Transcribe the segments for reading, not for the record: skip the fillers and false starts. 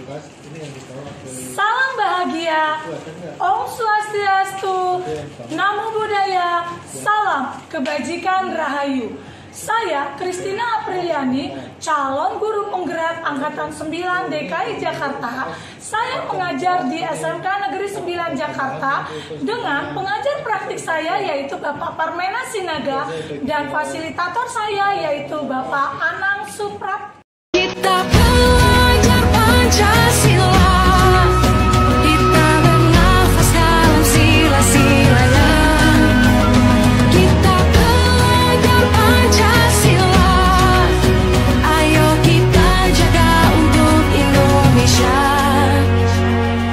Salam bahagia, Om Swastiastu, Namo Buddhaya, salam kebajikan rahayu. Saya Christina Apriliani, calon guru penggerak Angkatan 9 DKI Jakarta. Saya mengajar di SMK Negeri 9 Jakarta dengan pengajar praktik saya yaitu Bapak Parmena Sinaga dan fasilitator saya yaitu Bapak Anang Suprap. Kita belajar Pancasila, kita bernafas dalam sila-silanya. Kita belajar Pancasila, ayo kita jaga untuk Indonesia,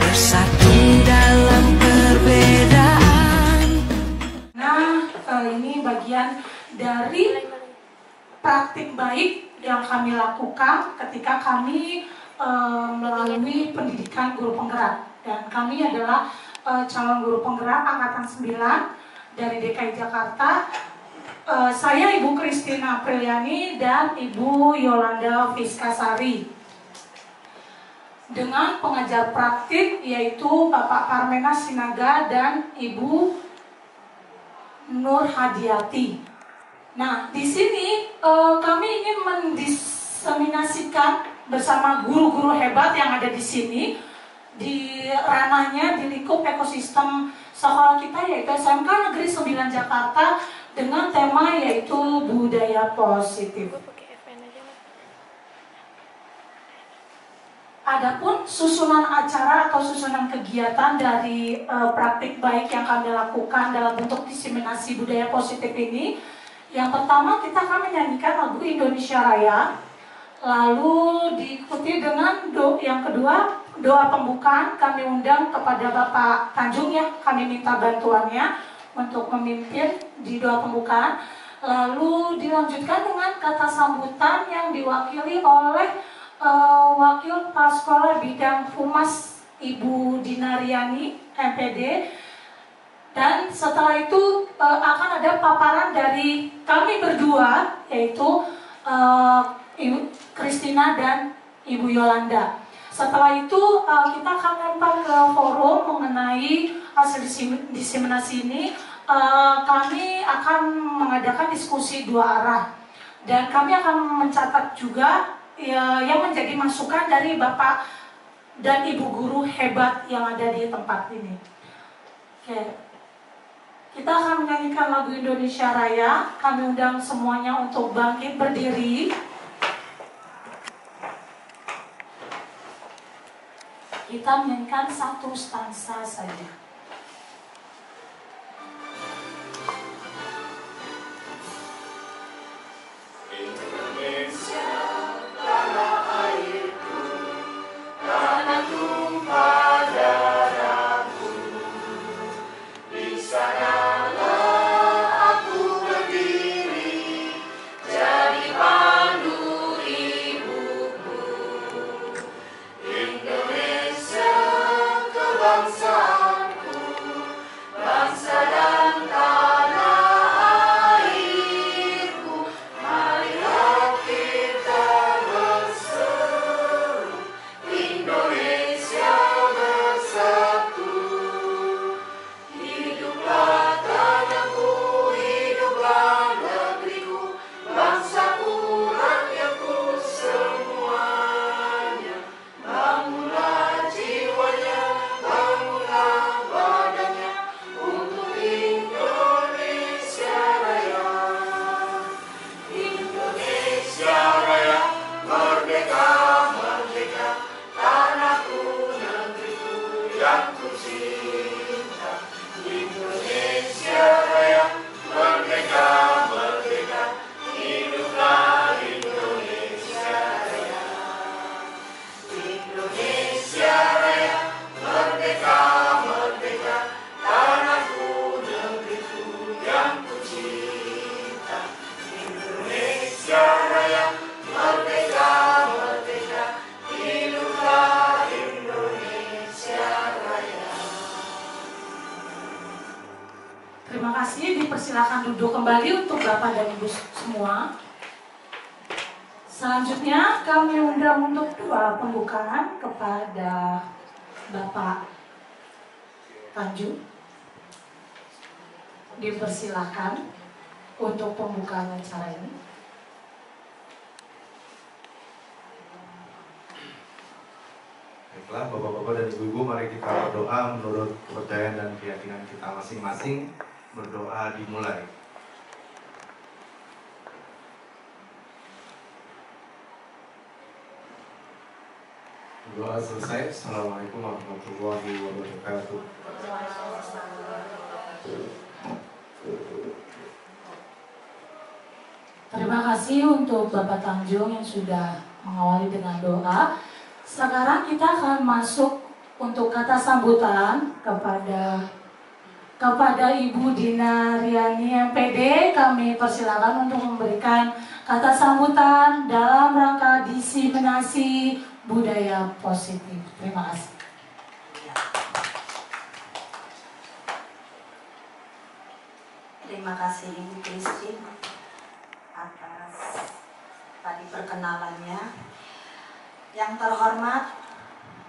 bersatu dalam perbedaan. Nah, ini bagian dari praktik baik yang kami lakukan ketika kami melalui pendidikan guru penggerak. Dan kami adalah calon guru penggerak Angkatan 9 dari DKI Jakarta. Saya Ibu Christina Apriliani dan Ibu Yolanda Fiskasari. Dengan pengajar praktik yaitu Bapak Parmena Sinaga dan Ibu Nur Hadiati. Nah, di sini kami ingin mendiseminasikan bersama guru-guru hebat yang ada di sini di ranahnya di lingkup ekosistem sekolah kita yaitu SMK Negeri 9 Jakarta dengan tema yaitu budaya positif. Adapun susunan acara atau susunan kegiatan dari praktik baik yang kami lakukan dalam bentuk diseminasi budaya positif ini, yang pertama kita akan menyanyikan lagu Indonesia Raya, lalu diikuti dengan yang kedua doa pembukaan. Kami undang kepada Bapak Tanjung ya, kami minta bantuannya untuk memimpin di doa pembukaan, lalu dilanjutkan dengan kata sambutan yang diwakili oleh Wakil Paskola Bidang Humas Ibu Dinariani MPD. Dan setelah itu akan ada paparan dari kami berdua yaitu Ibu Christina dan Ibu Yolanda. Setelah itu kita akan lempar ke forum mengenai hasil diseminasi ini. Kami akan mengadakan diskusi dua arah dan kami akan mencatat juga yang menjadi masukan dari Bapak dan Ibu guru hebat yang ada di tempat ini. Oke. Kita akan menyanyikan lagu Indonesia Raya. Kami undang semuanya untuk bangkit berdiri. Kita menyanyikan satu stansa saja. Dipersilakan duduk kembali untuk Bapak dan Ibu semua. Selanjutnya kami undang untuk doa pembukaan kepada Bapak Tanjung. Dipersilakan untuk pembukaan acara ini. Baiklah, Bapak-bapak dan Ibu-ibu, mari kita berdoa menurut kepercayaan dan keyakinan kita masing-masing. Berdoa dimulai. Doa selesai. Assalamualaikum warahmatullahi wabarakatuh. Terima kasih untuk Bapak Tanjung yang sudah mengawali dengan doa. Sekarang kita akan masuk untuk kata sambutan kepada Ibu Dina Riani MPD. Kami persilakan untuk memberikan kata sambutan dalam rangka diseminasi budaya positif. Terima kasih. Terima kasih Ibu Christine atas tadi perkenalannya. Yang terhormat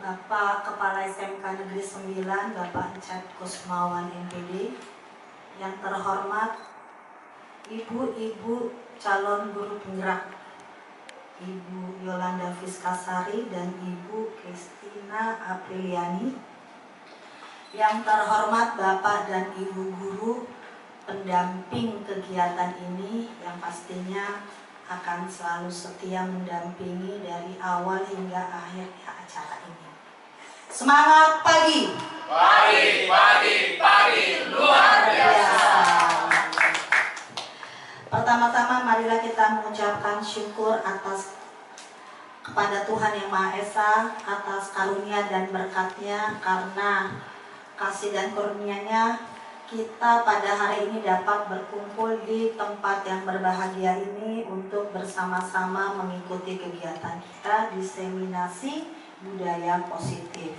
Bapak Kepala SMK Negeri 9 Bapak Encet Kusmawan MPD. Yang terhormat Ibu-ibu calon guru penggerak Ibu Yolanda Fiskasari dan Ibu Kristina Apriliani. Yang terhormat Bapak dan Ibu guru pendamping kegiatan ini yang pastinya akan selalu setia mendampingi dari awal hingga akhir acara ini. Semangat pagi! Pagi, luar biasa! Pertama-tama marilah kita mengucapkan syukur kepada Tuhan Yang Maha Esa atas karunia dan berkat-Nya, karena kasih dan karunia-Nya kita pada hari ini dapat berkumpul di tempat yang berbahagia ini untuk bersama-sama mengikuti kegiatan kita diseminasi budaya positif.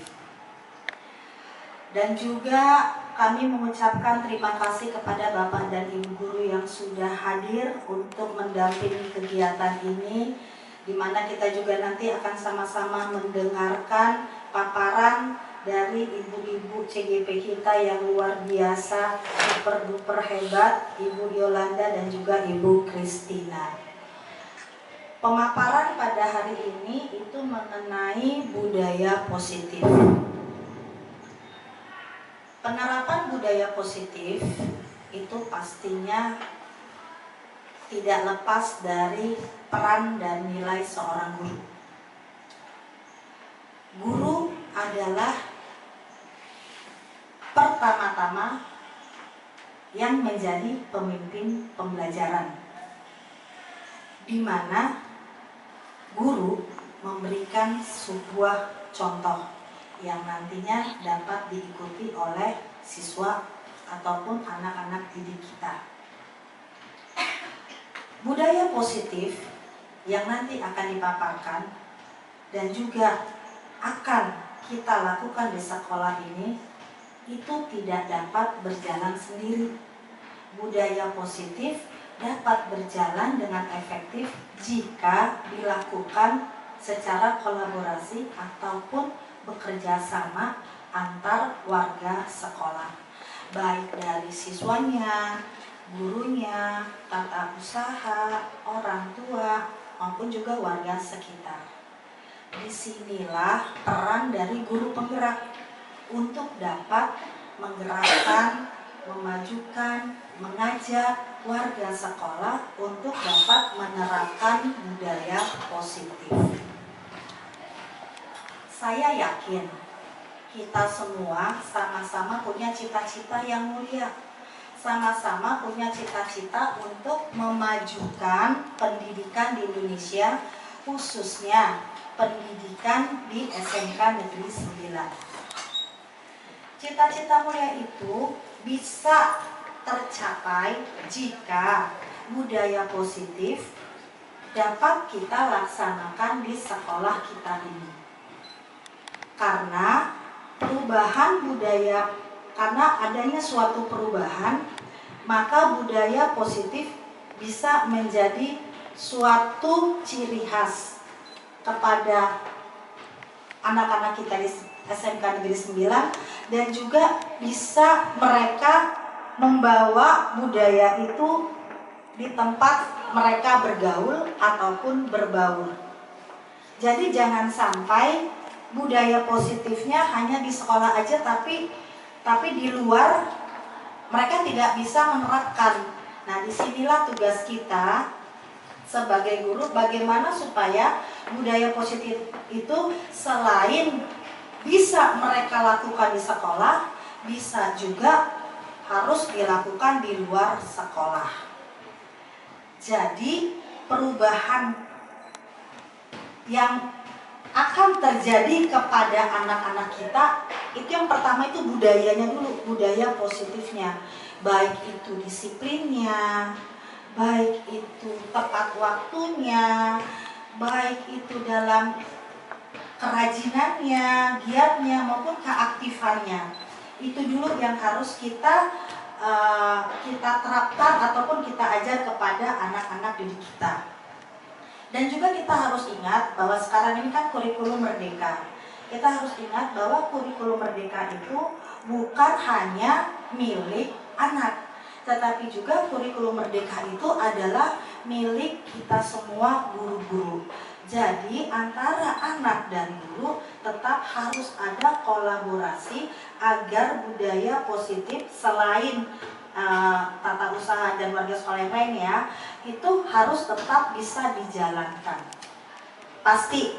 Dan juga kami mengucapkan terima kasih kepada Bapak dan Ibu guru yang sudah hadir untuk mendampingi kegiatan ini, di mana kita juga nanti akan sama-sama mendengarkan paparan dari ibu-ibu CGP kita yang luar biasa, super duper hebat, Ibu Yolanda dan juga Ibu Kristina. Pemaparan pada hari ini itu mengenai budaya positif. Penerapan budaya positif itu pastinya tidak lepas dari peran dan nilai seorang guru. Guru adalah pertama-tama yang menjadi pemimpin pembelajaran, di mana guru memberikan sebuah contoh yang nantinya dapat diikuti oleh siswa ataupun anak-anak didik kita. Budaya positif yang nanti akan dipaparkan dan juga akan kita lakukan di sekolah ini itu tidak dapat berjalan sendiri. Budaya positif dapat berjalan dengan efektif jika dilakukan secara kolaborasi ataupun bekerja sama antar warga sekolah, baik dari siswanya, gurunya, tata usaha, orang tua, maupun juga warga sekitar. Disinilah peran dari guru penggerak untuk dapat menggerakkan, memajukan, mengajak warga sekolah untuk dapat menerapkan budaya positif. Saya yakin kita semua sama-sama punya cita-cita yang mulia, sama-sama punya cita-cita untuk memajukan pendidikan di Indonesia, khususnya pendidikan di SMK Negeri 9. Cita-cita mulia itu bisa tercapai jika budaya positif dapat kita laksanakan di sekolah kita ini. Karena adanya suatu perubahan, maka budaya positif bisa menjadi suatu ciri khas kepada anak-anak kita di SMK Negeri 9, dan juga bisa mereka membawa budaya itu di tempat mereka bergaul ataupun berbaur. Jadi jangan sampai budaya positifnya hanya di sekolah aja, tapi di luar mereka tidak bisa menerapkan. Nah, disinilah tugas kita sebagai guru, bagaimana supaya budaya positif itu selain bisa mereka lakukan di sekolah, bisa juga harus dilakukan di luar sekolah. Jadi perubahan yang akan terjadi kepada anak-anak kita, itu yang pertama itu budayanya dulu, budaya positifnya. Baik itu disiplinnya, baik itu tepat waktunya, baik itu dalam kerajinannya, giatnya maupun keaktifannya. Itu dulu yang harus kita terapkan ataupun kita ajar kepada anak-anak didik kita. Dan juga kita harus ingat bahwa sekarang ini kan kurikulum merdeka. Kita harus ingat bahwa kurikulum merdeka itu bukan hanya milik anak, tetapi juga kurikulum merdeka itu adalah milik kita semua guru-guru. Jadi antara anak dan guru tetap harus ada kolaborasi agar budaya positif selain tata usaha dan warga sekolah yang lain ya, itu harus tetap bisa dijalankan. Pasti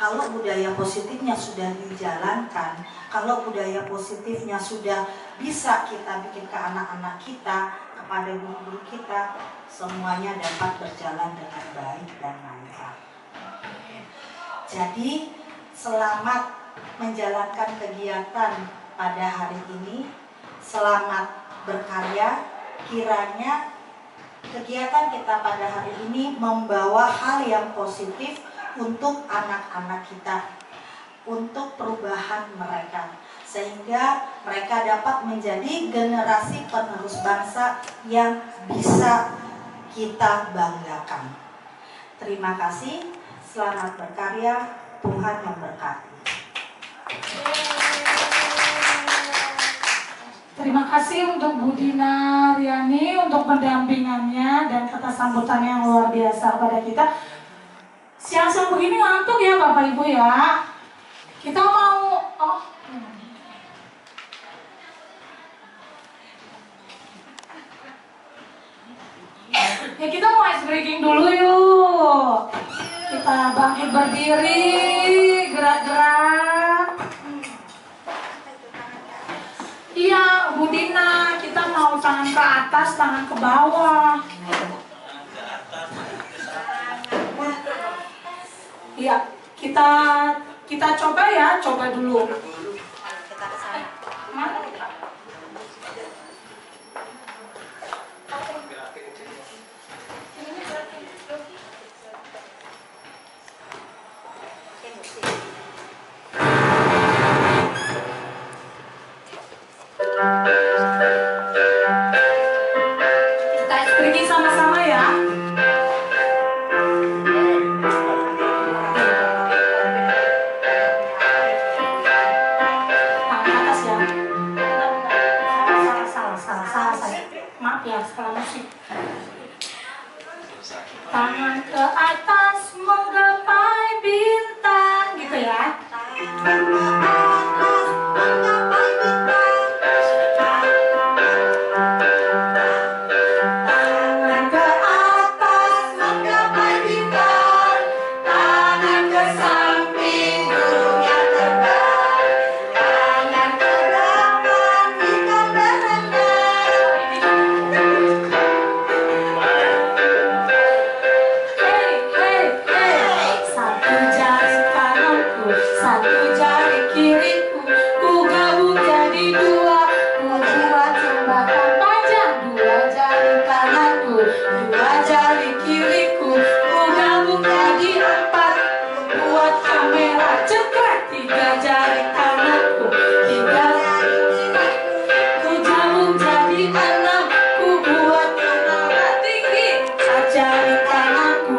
kalau budaya positifnya sudah dijalankan, kalau budaya positifnya sudah bisa kita bikin ke anak-anak kita, kepada guru-guru kita, semuanya dapat berjalan dengan baik dan lancar. Jadi selamat menjalankan kegiatan pada hari ini, selamat berkarya. Kiranya kegiatan kita pada hari ini membawa hal yang positif untuk anak-anak kita, untuk perubahan mereka, sehingga mereka dapat menjadi generasi penerus bangsa yang bisa kita banggakan. Terima kasih, selamat berkarya, Tuhan memberkati. Terima kasih untuk Bu Dina Riani untuk pendampingannya dan kata sambutannya yang luar biasa pada kita. Siang-siang begini ngantuk ya Bapak Ibu ya. Kita mau ya kita mau ice breaking dulu yuk. Kita bangkit berdiri, gerak-gerak. Iya, Bu Dina, kita mau tangan ke atas, tangan ke bawah. Iya, kita coba ya, coba dulu. Mana? Kita pergi sama-sama ya. Tangan ke atas ya. Salah saya. Maaf ya, salah musik. Tangan ke atas menggapai bintang, gitu ya. Jari kananku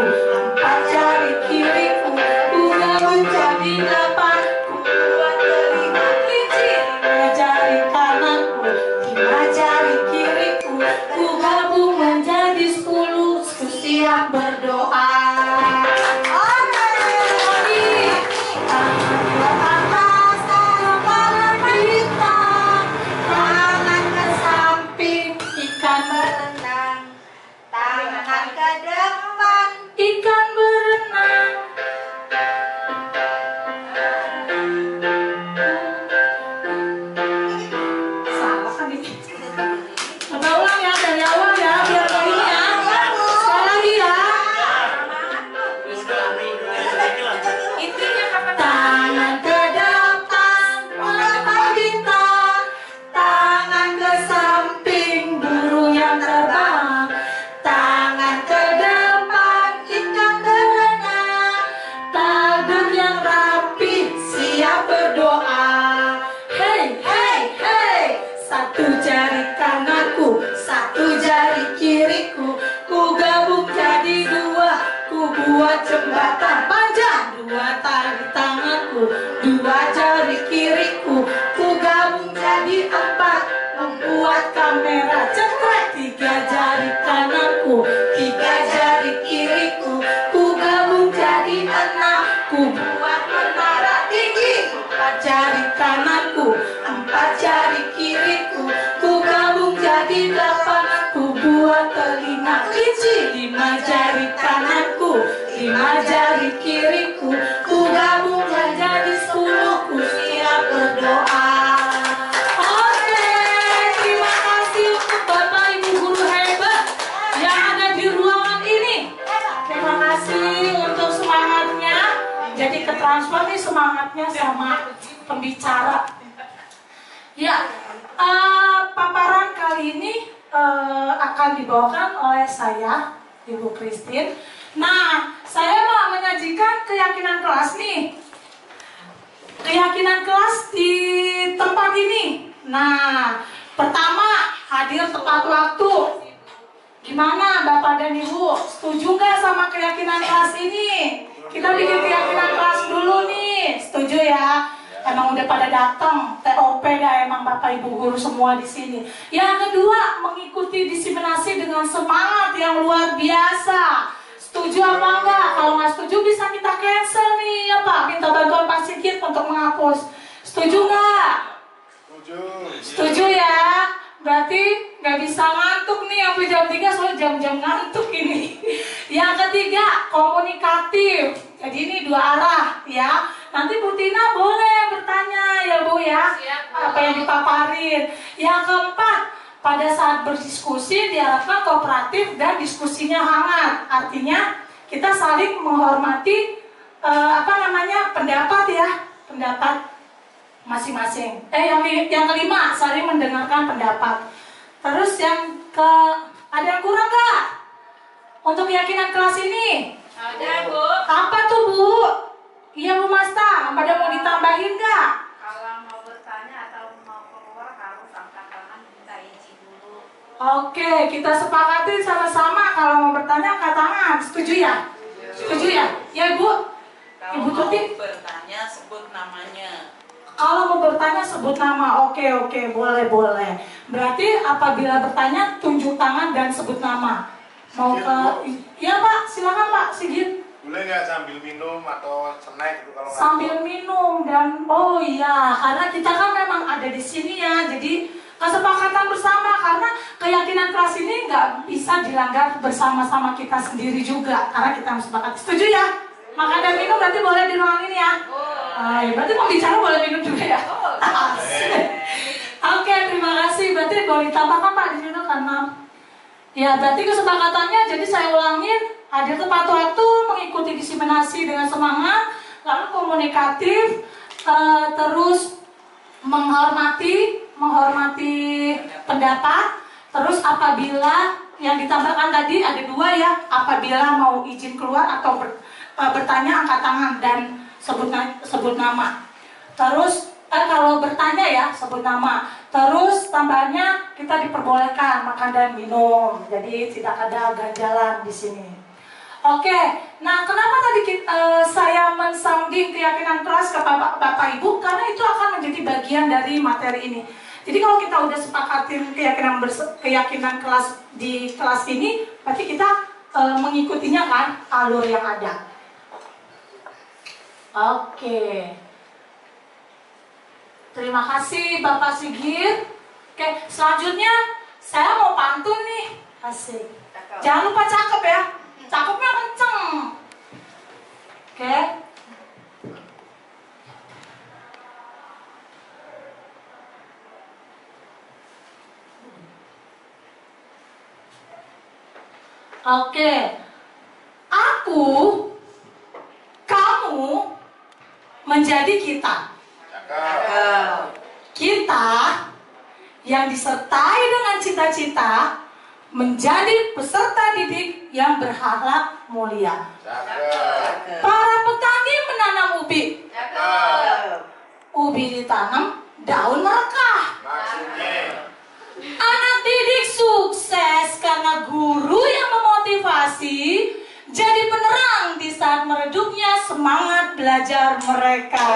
satu jari kananku, satu jari kiriku, ku gabung jadi dua, ku buat jembatan panjang. Dua tali tanganku, dua jari kiriku, ku gabung jadi empat, membuat kamera cekrek. Tiga jari kananku, tiga jari kiriku, ku gabung jadi enam, ku buat menara tinggi. Empat jari kananku, empat jari kiriku, ku gabung jadi delapan, ku buat telinga kelinci. Lima jari kananku, lima jari kiriku, ku gabung jadi 10, ku siap berdoa. Oke, terima kasih untuk Bapak Ibu guru hebat yang ada di ruangan ini. Terima kasih untuk semangatnya. Jadi ketransfer nih semangatnya sama pembicara. Ya, paparan kali ini akan dibawakan oleh saya, Ibu Christine. Nah, saya mau menyajikan keyakinan kelas nih. Keyakinan kelas di tempat ini. Nah, pertama, hadir tepat waktu. Gimana Bapak dan Ibu? Setuju nggak sama keyakinan kelas ini? Kita bikin keyakinan kelas dulu nih. Setuju ya? Emang udah pada datang, TOP dah emang Bapak Ibu guru semua di sini. Yang kedua, mengikuti diseminasi dengan semangat yang luar biasa. Setuju apa enggak? Kalau nggak setuju bisa kita cancel nih ya Pak. Minta bantuan Pak Sigit untuk menghapus. Setuju nggak? Setuju. Setuju ya? Berarti nggak bisa ngantuk nih sampai jam 3 soalnya jam-jam ngantuk ini. Yang ketiga, komunikatif. Jadi ini dua arah ya. Nanti Bu Tina boleh bertanya ya Bu ya. Apa yang dipaparin. Yang keempat, pada saat berdiskusi diharapkan kooperatif dan diskusinya hangat. Artinya kita saling menghormati pendapat ya, pendapat masing-masing. Yang kelima, saling mendengarkan pendapat. Terus ada yang kurang nggak untuk keyakinan kelas ini? Ada Bu. Apa tuh Bu? Iya Bu Masta, pada mau ditambahin nggak? Kalau mau bertanya atau mau keluar harus angkat tangan, minta izin dulu. Oke, kita sepakati sama-sama kalau mau bertanya angkat tangan. Setuju ya? Setuju ya? Ya Bu? Kalau Ibu mau Tuti? bertanya sebut namanya. Kalau mau bertanya sebut nama. Oke, boleh. Berarti apabila bertanya tunjuk tangan dan sebut nama. Mau ke... Ya Pak, silakan Pak Sigit. Boleh nggak sambil minum atau snack gitu kalau nggak? Sambil minum dan oh iya, karena kita kan memang ada di sini ya, jadi kesepakatan bersama karena keyakinan kelas ini nggak bisa dilanggar bersama-sama kita sendiri juga karena kita harus sepakat. Setuju ya? Makan dan minum berarti boleh di ruangan ini ya? Berarti pembicara boleh minum juga ya? Oke, terima kasih. Berarti boleh ditambahkan Pak di sini karena ya berarti kesepakatannya. Jadi saya ulangin. Hadir tepat waktu, mengikuti diseminasi dengan semangat, lalu komunikatif, terus menghormati pendapat, terus apabila yang ditambahkan tadi ada dua ya, apabila mau izin keluar atau bertanya angkat tangan dan sebut nama. Terus kalau bertanya ya sebut nama. Terus tambahannya kita diperbolehkan makan dan minum, jadi tidak ada ganjalan di sini. Oke, nah kenapa tadi saya mensounding keyakinan kelas ke Bapak Ibu? Karena itu akan menjadi bagian dari materi ini. Jadi kalau kita udah sepakatin keyakinan kelas di kelas ini, berarti kita mengikutinya kan alur yang ada. Oke, terima kasih Bapak Sigit. Oke, selanjutnya saya mau pantun nih. Asik. Jangan lupa cakep ya. Cakepnya kenceng. Oke. Oke. Aku, kamu menjadi kita. Kita yang disertai dengan cita-cita menjadi peserta didik yang berakhlak mulia. Para petani menanam ubi. Ubi ditanam, daun merekah. guru yang memotivasi, jadi penerang di saat meredupnya semangat belajar mereka.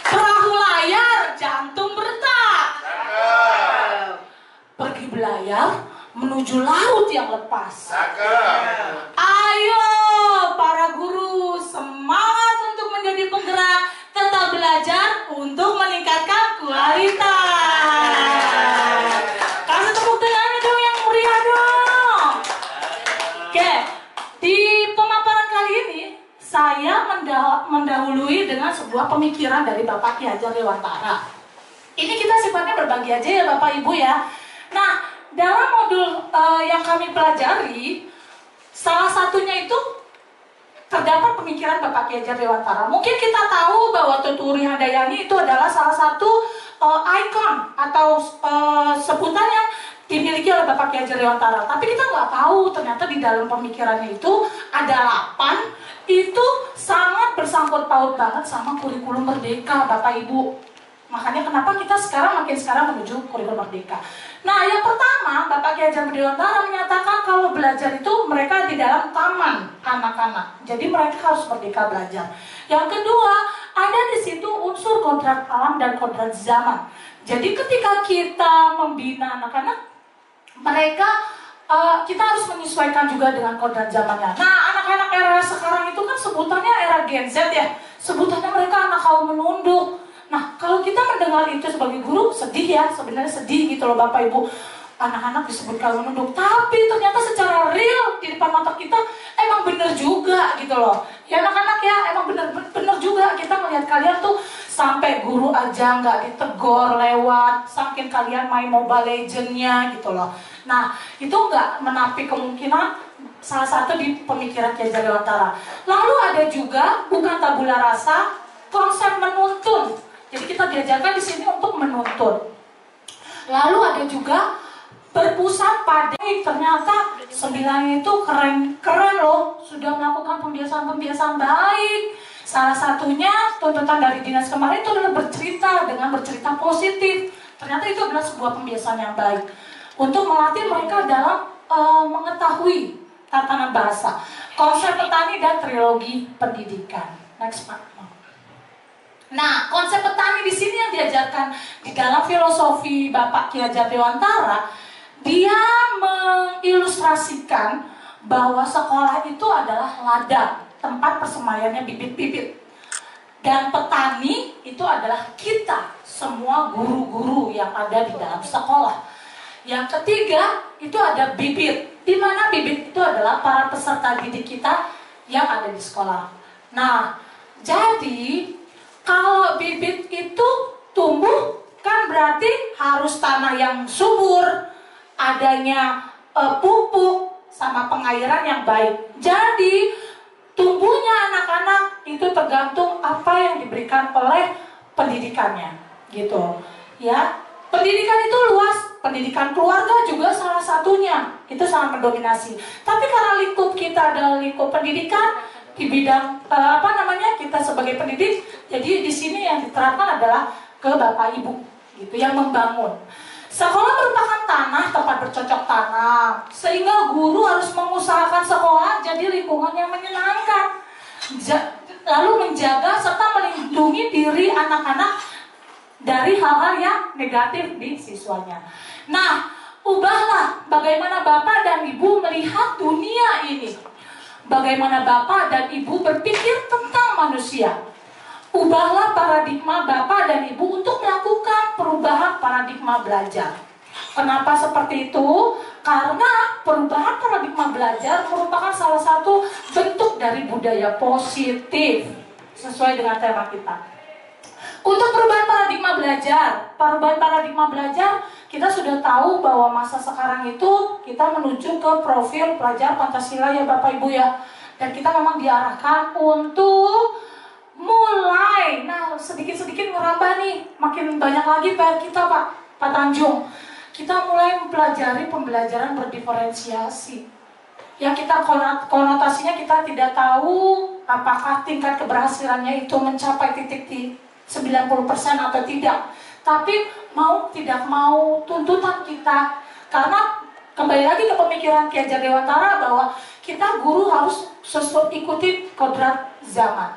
Perahu layar, jantung berdetak. Pergi belayar menuju laut yang lepas. Ayo para guru, semangat untuk menjadi penggerak, tetap belajar untuk meningkatkan kualitas. Kasih tepuk tangannya dong yang meriah dong. Oke, di pemaparan kali ini saya mendahului dengan sebuah pemikiran dari Bapak Ki Hajar Dewantara. Ini kita sifatnya berbagi aja ya Bapak Ibu ya. Nah, dalam modul yang kami pelajari, salah satunya itu terdapat pemikiran Bapak Ki Hajar Dewantara. Mungkin kita tahu bahwa Tuturi Handayani itu adalah salah satu ikon atau sebutan yang dimiliki oleh Bapak Ki Hajar Dewantara. Tapi kita nggak tahu ternyata di dalam pemikirannya itu ada 8 itu sangat bersangkut paut banget sama kurikulum merdeka Bapak Ibu. Makanya kenapa kita makin sekarang menuju kurikulum merdeka. Nah, yang pertama, Bapak Ki Hajar Dewantara menyatakan kalau belajar itu mereka di dalam taman anak-anak. Jadi mereka harus merdeka belajar. Yang kedua, ada di situ unsur kodrat alam dan kodrat zaman. Jadi ketika kita membina anak-anak, mereka kita harus menyesuaikan juga dengan kodrat zamannya. Nah, anak-anak era sekarang itu kan sebutannya era Gen Z ya. Sebutannya mereka anak kaum menunduk. Nah, kalau kita mendengar itu sebagai guru, sedih ya, sebenarnya sedih gitu loh Bapak Ibu. Anak-anak disebut kaum menunduk, tapi ternyata secara real di depan mata kita emang bener juga gitu loh. Ya anak-anak ya, emang bener juga kita melihat kalian tuh sampai guru aja nggak ditegor lewat, saking kalian main Mobile Legends-nya gitu loh. Nah, itu nggak menampik kemungkinan salah satu di pemikiran Ki Hajar Dewantara. Lalu ada juga bukan tabula rasa, konsep menuntun. Jadi kita diajarkan di sini untuk menuntun. Lalu ada juga berpusat pada ternyata 9 itu keren loh, sudah melakukan pembiasaan baik. Salah satunya tuntutan dari dinas kemarin itu adalah bercerita positif. Ternyata itu adalah sebuah pembiasaan yang baik untuk melatih mereka dalam mengetahui tatanan bahasa, konsep petani dan trilogi pendidikan. Next Pak. Nah, konsep petani di sini yang diajarkan di dalam filosofi Bapak Ki Hajar Dewantara, dia mengilustrasikan bahwa sekolah itu adalah ladang, tempat persemayannya bibit-bibit. Dan petani itu adalah kita, semua guru-guru yang ada di dalam sekolah. Yang ketiga, itu ada bibit. Di mana bibit itu adalah para peserta didik kita yang ada di sekolah. Nah, jadi kalau bibit itu tumbuh, kan berarti harus tanah yang subur, adanya pupuk, sama pengairan yang baik. Jadi, tumbuhnya anak-anak itu tergantung apa yang diberikan oleh pendidikannya, gitu. Ya, pendidikan itu luas, pendidikan keluarga juga salah satunya, itu sangat mendominasi. Tapi karena lingkup kita adalah lingkup pendidikan, di bidang kita sebagai pendidik, jadi di sini yang diterapkan adalah ke Bapak Ibu gitu yang membangun. Sekolah merupakan tanah tempat bercocok tanam, sehingga guru harus mengusahakan sekolah jadi lingkungan yang menyenangkan, lalu menjaga serta melindungi diri anak-anak dari hal-hal yang negatif di siswanya. Nah, ubahlah bagaimana Bapak dan Ibu melihat dunia ini. Bagaimana Bapak dan Ibu berpikir tentang manusia. Ubahlah paradigma Bapak dan Ibu untuk melakukan perubahan paradigma belajar. Kenapa seperti itu? Karena perubahan paradigma belajar merupakan salah satu bentuk dari budaya positif sesuai dengan tema kita. Untuk perubahan paradigma belajar, kita sudah tahu bahwa masa sekarang itu kita menuju ke profil pelajar Pancasila ya Bapak Ibu ya. Dan kita memang diarahkan untuk mulai, sedikit-sedikit merambah nih, makin banyak lagi PR kita Pak Tanjung. Kita mulai mempelajari pembelajaran berdiferensiasi. Yang kita konotasinya kita tidak tahu apakah tingkat keberhasilannya itu mencapai titik di 90% atau tidak. Tapi mau tidak mau tuntutan kita. Karena kembali lagi ke pemikiran Ki Hajar Dewantara bahwa kita guru harus sesuai ikuti kodrat zaman.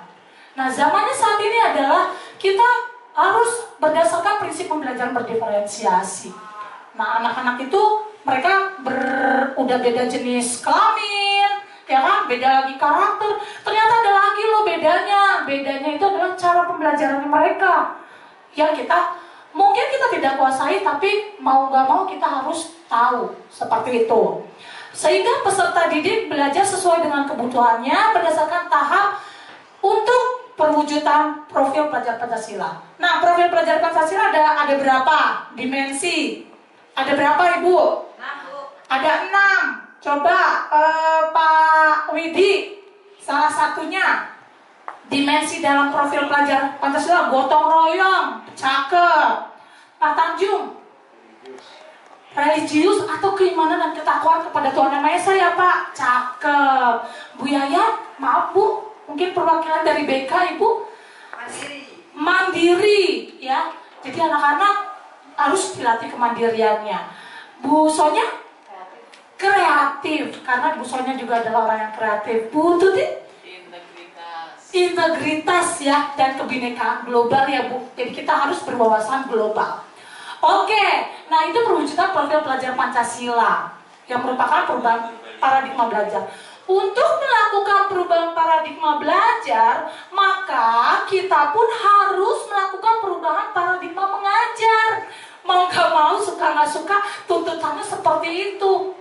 Nah, zamannya saat ini adalah kita harus berdasarkan prinsip pembelajaran berdiferensiasi. Nah, anak-anak itu mereka udah beda jenis kelamin, ya kan, beda lagi karakter. Ternyata ada lagi loh bedanya. Bedanya itu adalah cara pembelajaran mereka. Ya kita mungkin kita tidak kuasai, tapi mau nggak mau kita harus tahu seperti itu. Sehingga peserta didik belajar sesuai dengan kebutuhannya berdasarkan tahap untuk perwujudan profil pelajar Pancasila. Nah, profil pelajar Pancasila ada berapa dimensi? Ada berapa Ibu? 6, Bu. Ada 6. Coba Pak Widi, salah satunya dimensi dalam profil pelajar Pancasila, gotong royong, cakep. Pak Tanjung, religius atau keimanan dan ketakwaan kepada Tuhan Yang Maha Esa ya Pak, cakep. Bu Yaya, maaf Bu, mungkin perwakilan dari BK Ibu. Mandiri ya. Jadi anak-anak harus dilatih kemandiriannya. Bu Sonya kreatif, karena Bu Sonya juga adalah orang yang kreatif. Bu Tuti integritas ya, dan kebinekaan global ya Bu. Jadi kita harus berwawasan global. Oke, nah itu perwujudan profil pelajar Pancasila yang merupakan perubahan paradigma belajar. Untuk melakukan perubahan paradigma belajar, maka kita pun harus melakukan perubahan paradigma mengajar. Mau gak mau, suka gak suka, tuntutannya seperti itu.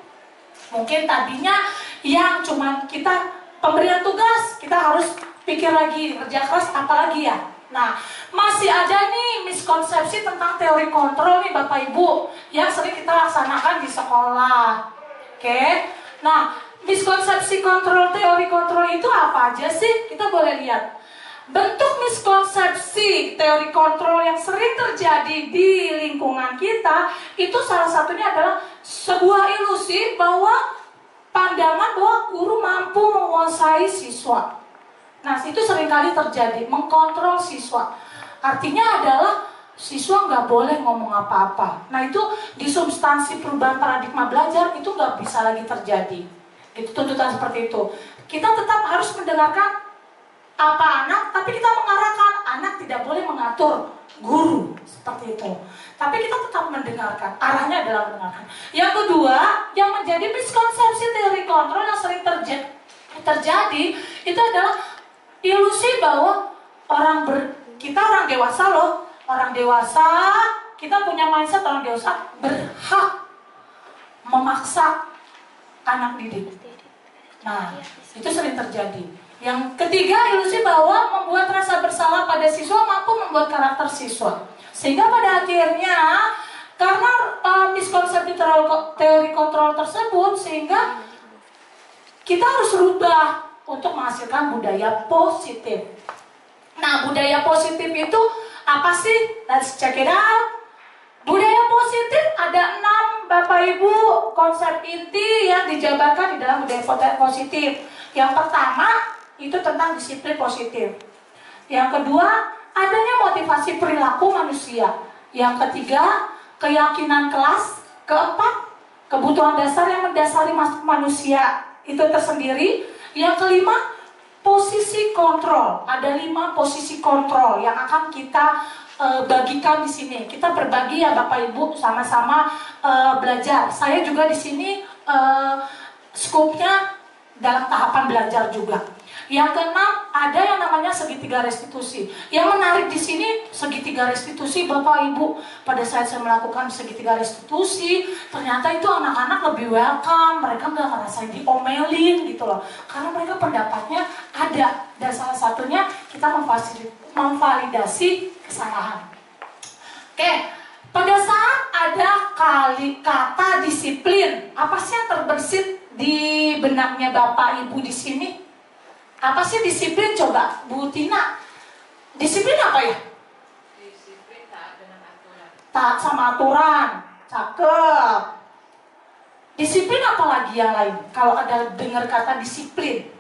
Mungkin tadinya yang cuma kita pemberian tugas, kita harus pikir lagi, kerja keras apalagi ya. Nah, masih ada nih miskonsepsi tentang teori kontrol nih Bapak Ibu yang sering kita laksanakan di sekolah. Oke, nah miskonsepsi kontrol, teori kontrol itu apa aja sih? Kita boleh lihat. Bentuk miskonsepsi teori kontrol yang sering terjadi di lingkungan kita itu salah satunya adalah sebuah ilusi bahwa pandangan bahwa guru mampu menguasai siswa. Nah, itu seringkali terjadi, mengkontrol siswa. Artinya adalah siswa nggak boleh ngomong apa-apa. Nah, itu di substansi perubahan paradigma belajar itu nggak bisa lagi terjadi. Itu tuntutan seperti itu. Kita tetap harus mendengarkan apa anak, tapi kita mengarahkan. Anak tidak boleh mengatur guru seperti itu. Tapi kita tetap mendengarkan. Arahnya adalah mendengarkan. Yang kedua, yang menjadi miskonsepsi teori kontrol yang sering terjadi itu adalah ilusi bahwa kita orang dewasa loh. Orang dewasa, kita punya mindset orang dewasa berhak memaksa anak didik. Nah, itu sering terjadi. Yang ketiga, ilusi bahwa membuat rasa bersalah pada siswa mampu membuat karakter siswa. Sehingga pada akhirnya, karena miskonsepsi teori kontrol tersebut, sehingga kita harus rubah untuk menghasilkan budaya positif. Nah, budaya positif itu apa sih? Let's check it out. Budaya positif ada 6 Bapak Ibu konsep inti yang dijabarkan di dalam budaya positif. Yang pertama itu tentang disiplin positif. Yang kedua, adanya motivasi perilaku manusia. Yang ketiga, keyakinan kelas. Keempat, kebutuhan dasar yang mendasari manusia itu tersendiri. Yang kelima, posisi kontrol. Ada 5 posisi kontrol yang akan kita bagikan di sini. Kita berbagi ya Bapak Ibu, sama-sama belajar. Saya juga di sini skupnya dalam tahapan belajar juga. Yang keenam, ada yang namanya segitiga restitusi. Yang menarik di sini segitiga restitusi Bapak Ibu. Pada saat saya melakukan segitiga restitusi, ternyata itu anak-anak lebih welcome. Mereka nggak ngerasain diomelin gitu loh. Karena mereka pendapatnya ada. Dan salah satunya kita memvalidasi kesalahan. Oke, pada saat ada kata disiplin, apa sih yang terbersit di benaknya Bapak Ibu di sini? Apa sih disiplin? Coba Bu Tina, disiplin apa ya? Disiplin taat dengan aturan. Taat sama aturan, cakep. Disiplin apa lagi yang lain? Kalau ada dengar kata disiplin,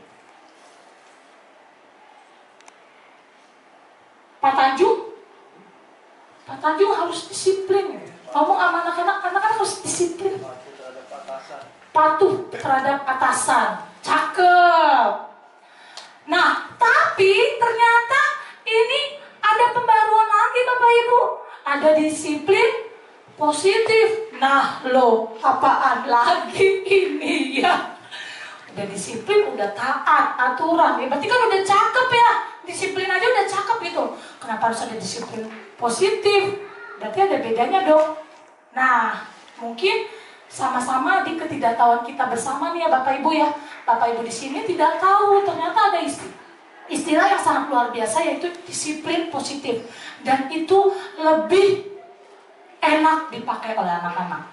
Pak Tanjung? Pak Tanjung harus disiplin. Ngomong sama anak-anak, anak-anak harus disiplin. Patuh terhadap atasan. Cakep. Nah, tapi ternyata ini ada pembaruan lagi Bapak Ibu. Ada disiplin positif. Nah, loh, apaan lagi ini ya? Udah disiplin, udah taat aturan. Ya, berarti kan udah cakep ya. Disiplin aja udah cakep gitu. Kenapa harus ada disiplin positif? Berarti ada bedanya dong. Nah, mungkin sama-sama di ketidaktahuan kita bersama nih ya Bapak Ibu ya. Bapak Ibu di sini tidak tahu ternyata ada istilah yang sangat luar biasa yaitu disiplin positif. Dan itu lebih enak dipakai oleh anak-anak.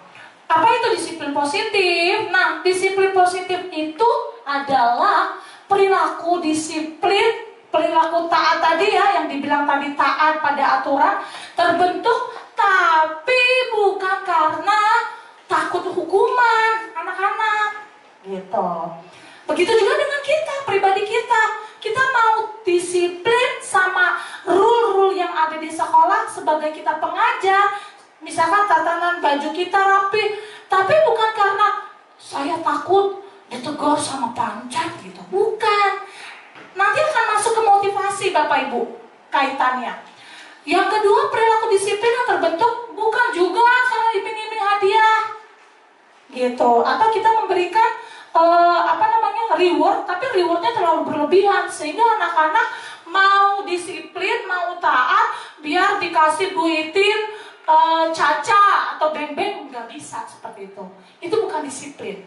Apa itu disiplin positif? Nah, disiplin positif itu adalah perilaku disiplin, perilaku taat tadi ya, yang dibilang tadi taat pada aturan, terbentuk tapi bukan karena takut hukuman anak-anak gitu. Begitu juga dengan kita, pribadi kita. Kita mau disiplin sama rule-rule yang ada di sekolah sebagai kita pengajar. Misalkan tatanan baju kita rapi, tapi bukan karena saya takut ditegur sama pancet gitu. Bukan. Nanti akan masuk ke motivasi Bapak Ibu kaitannya. Yang kedua, perilaku disiplin yang terbentuk bukan juga karena iming-iming hadiah gitu. Atau kita memberikan reward, tapi rewardnya terlalu berlebihan sehingga anak-anak mau disiplin, mau taat biar dikasih duitin caca atau beng-beng, nggak bisa seperti itu. Itu bukan disiplin.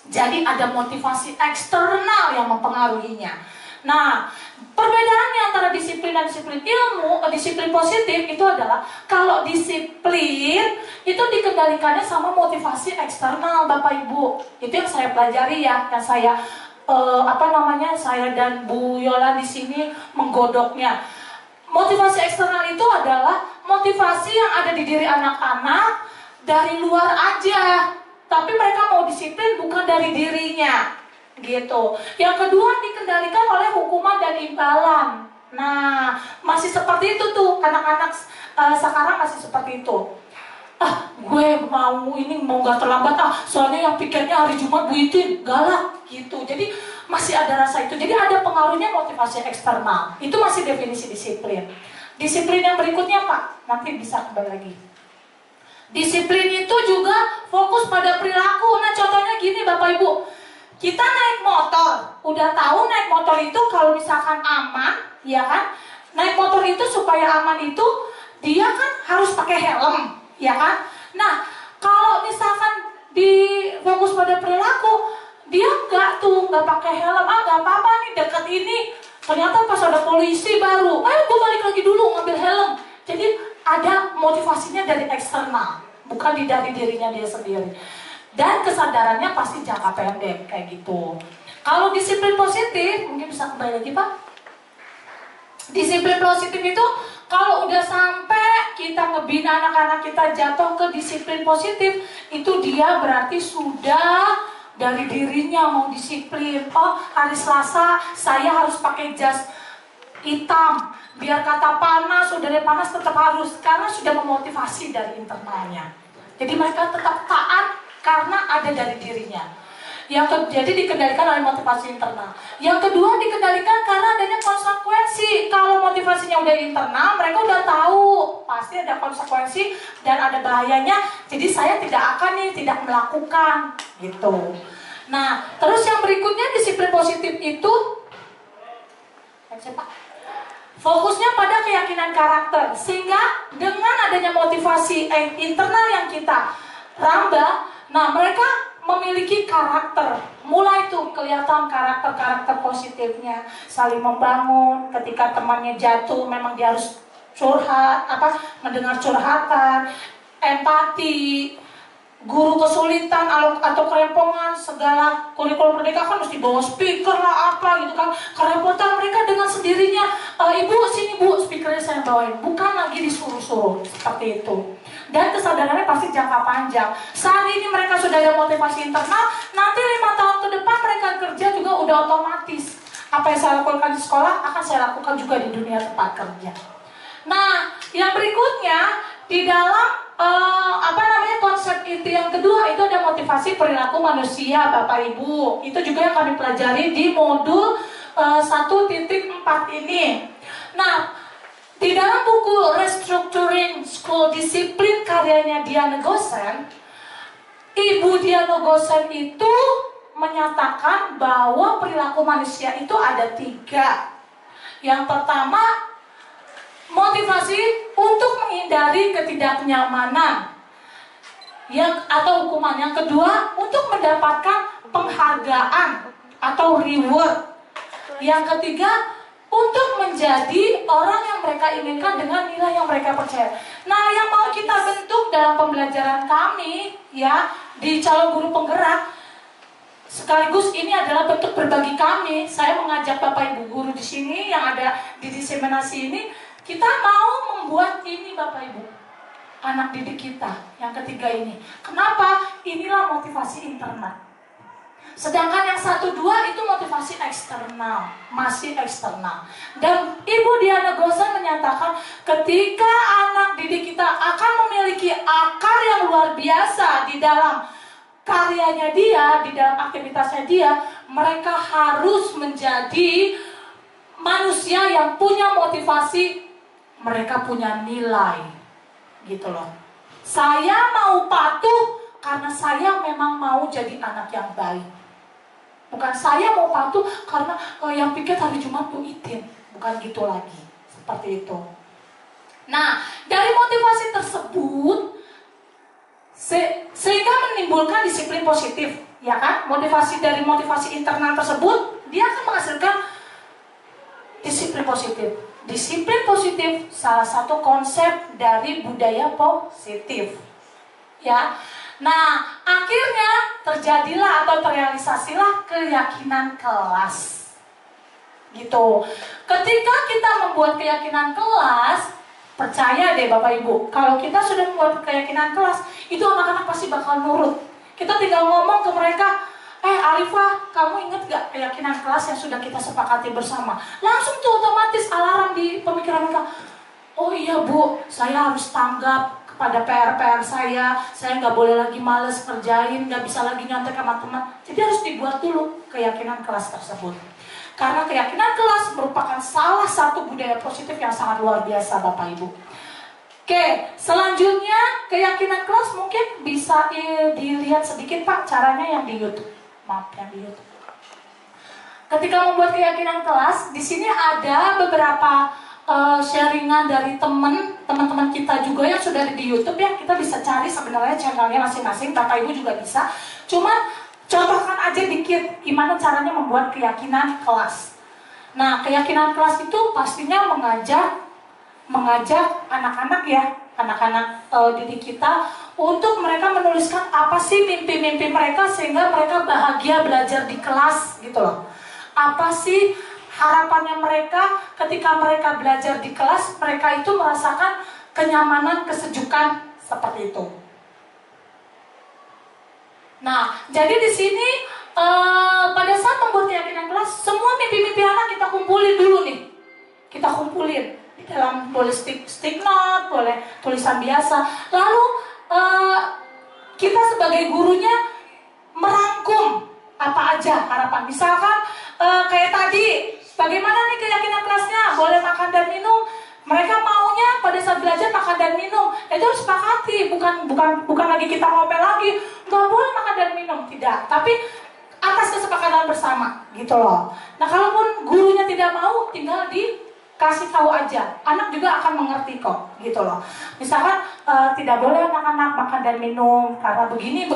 Jadi ada motivasi eksternal yang mempengaruhinya. Nah, perbedaannya antara disiplin dan disiplin ilmu, disiplin positif itu adalah kalau disiplin itu dikendalikannya sama motivasi eksternal Bapak Ibu. Itu yang saya pelajari ya, yang saya saya dan Bu Yola di sini menggodoknya. Motivasi eksternal itu adalah motivasi yang ada di diri anak-anak dari luar aja, tapi mereka mau disiplin bukan dari dirinya, gitu. Yang kedua dikendalikan oleh hukuman dan imbalan. Nah, masih seperti itu tuh anak-anak sekarang masih seperti itu. Gue mau gak terlambat soalnya yang pikirnya hari Jumat duitin galak gitu. Jadi masih ada rasa itu. Jadi ada pengaruhnya motivasi eksternal. Itu masih definisi disiplin. Disiplin yang berikutnya Pak, nanti bisa kembali lagi. Disiplin itu juga fokus pada perilaku. Nah, contohnya gini Bapak Ibu, kita naik motor, udah tahu naik motor itu kalau misalkan aman, ya kan? Naik motor itu supaya aman itu dia kan harus pakai helm, ya kan? Nah, kalau misalkan di fokus pada perilaku, dia nggak pakai helm, nggak apa-apa nih deket ini. Ternyata pas ada polisi baru, gue balik lagi dulu ngambil helm. Jadi ada motivasinya dari eksternal, bukan dari dirinya dia sendiri. Dan kesadarannya pasti jangka pendek kayak gitu. Kalau disiplin positif, mungkin bisa kembali lagi Pak. Disiplin positif itu kalau udah sampai kita ngebina anak-anak kita jatuh ke disiplin positif, itu dia berarti sudah dari dirinya mau disiplin. Oh, hari Selasa saya harus pakai jas hitam, biar kata panas, udara panas tetap harus, karena sudah memotivasi dari internalnya. Jadi mereka tetap taat karena ada dari dirinya. Jadi dikendalikan oleh motivasi internal. Yang kedua dikendalikan karena adanya konsekuensi. Kalau motivasinya udah internal, mereka udah tahu pasti ada konsekuensi dan ada bahayanya. Jadi saya tidak melakukan gitu. Nah, terus yang berikutnya disiplin positif itu fokusnya pada keyakinan karakter. Sehingga dengan adanya motivasi internal yang kita rambah, nah mereka memiliki karakter, mulai tuh kelihatan karakter positifnya, saling membangun. Ketika temannya jatuh, memang dia harus curhat, mendengar curhatan, empati. Guru kesulitan atau kerempongan, segala kurikulum merdeka kan mesti bawa speaker lah gitu kan. Kerepotan mereka dengan sendirinya, ibu sini bu, speakernya saya bawain, bukan lagi disuruh-suruh seperti itu. Dan kesadarannya pasti jangka panjang. Saat ini mereka sudah ada motivasi internal, nanti 5 tahun ke depan mereka kerja juga udah otomatis. Apa yang saya lakukan di sekolah akan saya lakukan juga di dunia tempat kerja. Nah, Yang berikutnya di dalam konsep itu yang kedua itu ada motivasi perilaku manusia, Bapak Ibu. Itu juga yang kami pelajari di modul 1.4 ini. Nah, di dalam buku Restructuring School Discipline karyanya Diana Gosen, Ibu Diana Gosen itu menyatakan bahwa perilaku manusia itu ada 3. Yang pertama, motivasi untuk menghindari ketidaknyamanan atau hukuman. Yang kedua, untuk mendapatkan penghargaan atau reward. Yang ketiga, untuk menjadi orang yang mereka inginkan dengan nilai yang mereka percaya. Nah, yang mau kita bentuk dalam pembelajaran kami ya di calon guru penggerak, sekaligus ini adalah bentuk berbagi kami. Saya mengajak Bapak Ibu guru di sini yang ada di diseminasi ini, kita mau membuat ini Bapak Ibu, anak didik kita yang ketiga ini. Kenapa? Inilah motivasi internal. Sedangkan yang 1, 2 itu motivasi eksternal, masih eksternal. Dan Ibu Diana Gosen menyatakan ketika anak didik kita akan memiliki akar yang luar biasa di dalam karyanya dia, di dalam aktivitasnya dia, mereka harus menjadi manusia yang punya motivasi, mereka punya nilai, gitu loh. Saya mau patuh karena saya memang mau jadi anak yang baik. Bukan saya mau patuh karena yang pikir hari Jumat tuh itin. Bukan gitu lagi. Seperti itu. Nah, dari motivasi tersebut sehingga menimbulkan disiplin positif, ya kan? Dari motivasi internal tersebut, dia akan menghasilkan disiplin positif. Disiplin positif salah satu konsep dari budaya positif. Ya. Nah, akhirnya terjadilah atau terrealisasilah keyakinan kelas. Gitu. Ketika kita membuat keyakinan kelas, percaya deh Bapak Ibu, kalau kita sudah membuat keyakinan kelas, itu anak-anak pasti bakal nurut. Kita tinggal ngomong ke mereka, Alifah, kamu ingat gak keyakinan kelas yang sudah kita sepakati bersama? Langsung tuh otomatis alarm di pemikiran mereka. Oh iya Bu, saya harus tanggap pada PR-PR saya nggak boleh lagi males kerjain, nggak bisa lagi nyontek sama teman. Jadi harus dibuat dulu keyakinan kelas tersebut. Karena keyakinan kelas merupakan salah satu budaya positif yang sangat luar biasa Bapak Ibu. Oke, selanjutnya keyakinan kelas mungkin bisa dilihat sedikit Pak caranya yang di YouTube. Maaf, yang di YouTube. Ketika membuat keyakinan kelas, di sini ada beberapa sharingan dari teman-teman kita juga yang sudah di YouTube ya. Kita bisa cari sebenarnya channelnya masing-masing, Bapak Ibu juga bisa. Cuman contohkan aja dikit gimana caranya membuat keyakinan kelas. Nah, keyakinan kelas itu pastinya mengajak anak-anak ya, anak-anak didik kita untuk mereka menuliskan apa sih mimpi-mimpi mereka sehingga mereka bahagia belajar di kelas gitu loh. Apa sih harapannya mereka ketika mereka belajar di kelas, mereka itu merasakan kenyamanan, kesejukan seperti itu. Nah, jadi di sini pada saat membuat keyakinan kelas, semua mimpi-mimpi anak kita kumpulin dulu nih. Kita kumpulin di dalam, boleh stick note, boleh tulisan biasa. Lalu kita sebagai gurunya merangkum apa aja harapan. Misalkan kayak tadi, bagaimana nih keyakinan kelasnya? Boleh makan dan minum. Mereka maunya pada saat belajar makan dan minum. Itu harus sepakati, bukan lagi kita ngomel lagi. Nggak boleh makan dan minum, tidak. Tapi atas kesepakatan bersama, gitu loh. Nah, kalaupun gurunya tidak mau, tinggal dikasih tahu aja. Anak juga akan mengerti kok, gitu loh. Misalkan tidak boleh anak-anak makan dan minum karena begini,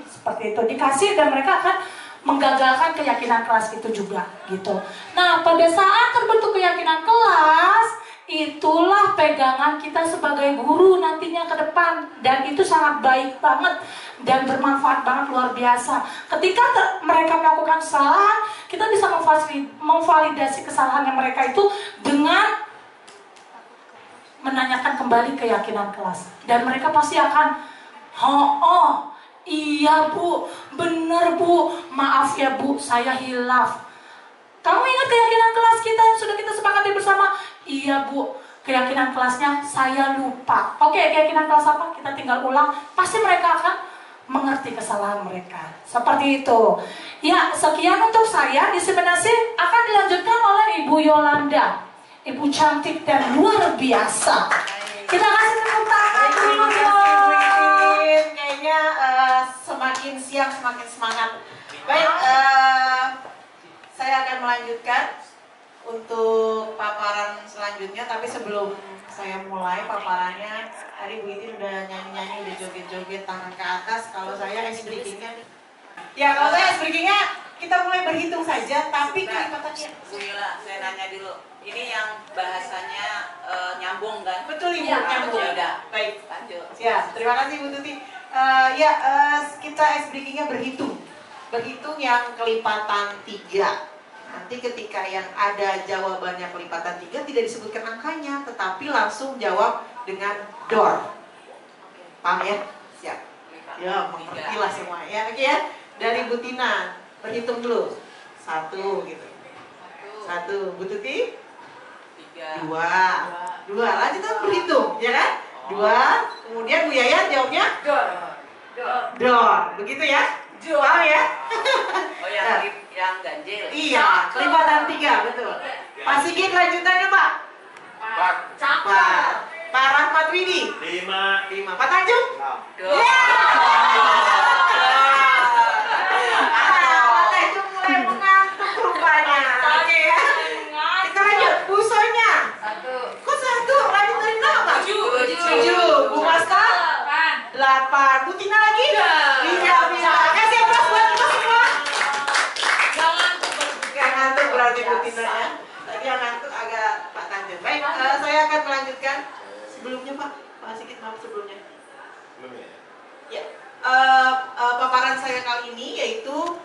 seperti itu. Dikasih dan mereka akan menggagalkan keyakinan kelas itu juga, gitu. Nah, pada saat terbentuk keyakinan kelas, itulah pegangan kita sebagai guru nantinya ke depan. Dan itu sangat baik banget dan bermanfaat banget, luar biasa. Ketika mereka melakukan kesalahan, kita bisa memvalidasi kesalahannya mereka itu dengan menanyakan kembali keyakinan kelas. Dan mereka pasti akan, oh iya Bu, bener Bu, maaf ya Bu, saya hilaf. Kamu ingat keyakinan kelas kita yang sudah kita sepakati bersama? Iya Bu, keyakinan kelasnya saya lupa. Oke, keyakinan kelas apa? Kita tinggal ulang, pasti mereka akan mengerti kesalahan mereka. Seperti itu. Ya, sekian untuk saya. Diseminasi akan dilanjutkan oleh Ibu Yolanda. Ibu cantik dan luar biasa. Kita kasih tepuk tangan dulu dong. Kayaknya semakin siang semakin semangat. Baik, saya akan melanjutkan untuk paparan selanjutnya. Tapi sebelum saya mulai paparannya, tadi Bu Iti udah nyanyi-nyanyi, udah joget-joget tangan ke atas. Kalau saya ice breakingnya, ya kalau saya ice breakingnya kita mulai berhitung saja. Tapi kelipatannya, Bu Yula, saya nanya dulu. Ini yang bahasanya nyambung kan? betul Ibu, Ya, nyambung. ya udah. Baik. Lanjut. Ya, terima kasih Bu Tuti. Kita ice breakingnya berhitung. Berhitung yang kelipatan 3. Nanti ketika yang ada jawabannya kelipatan 3 tidak disebutkan angkanya, tetapi langsung jawab dengan door. Paham ya? Siap. Ya, mengerti lah semua ya. Oke ya. Dari Bu Tina, berhitung dulu. 1 gitu. 1. Bu Tuti? 2. 2. Lanjut kan berhitung, ya kan? 2. Kemudian Bu Yayat jawabnya? Door. Begitu ya? Paham ya? Oh yang ganjil. Iya, kelipatan 3, betul. Pak Sigit lanjutannya Pak? 4. Pak Rahmat Widi? 5. Pak Tanjung? 2. Pak Tanjung mulai mengantuk rupanya. Oke ya. Kita lanjut, Bu Sonya. 1. Kok 1? Lanjut dari berapa? 7. Bu Maska? 8. Bu Tina lagi? 5. Kasih aplaus buat kita semua. Gak ngantuk berarti Bu Tina ya. Tadi yang ngantuk agak Pak Tanjung. Baik, saya akan melanjutkan sebelumnya Pak Sigit, maaf sebelumnya. Ya, paparan saya kali ini yaitu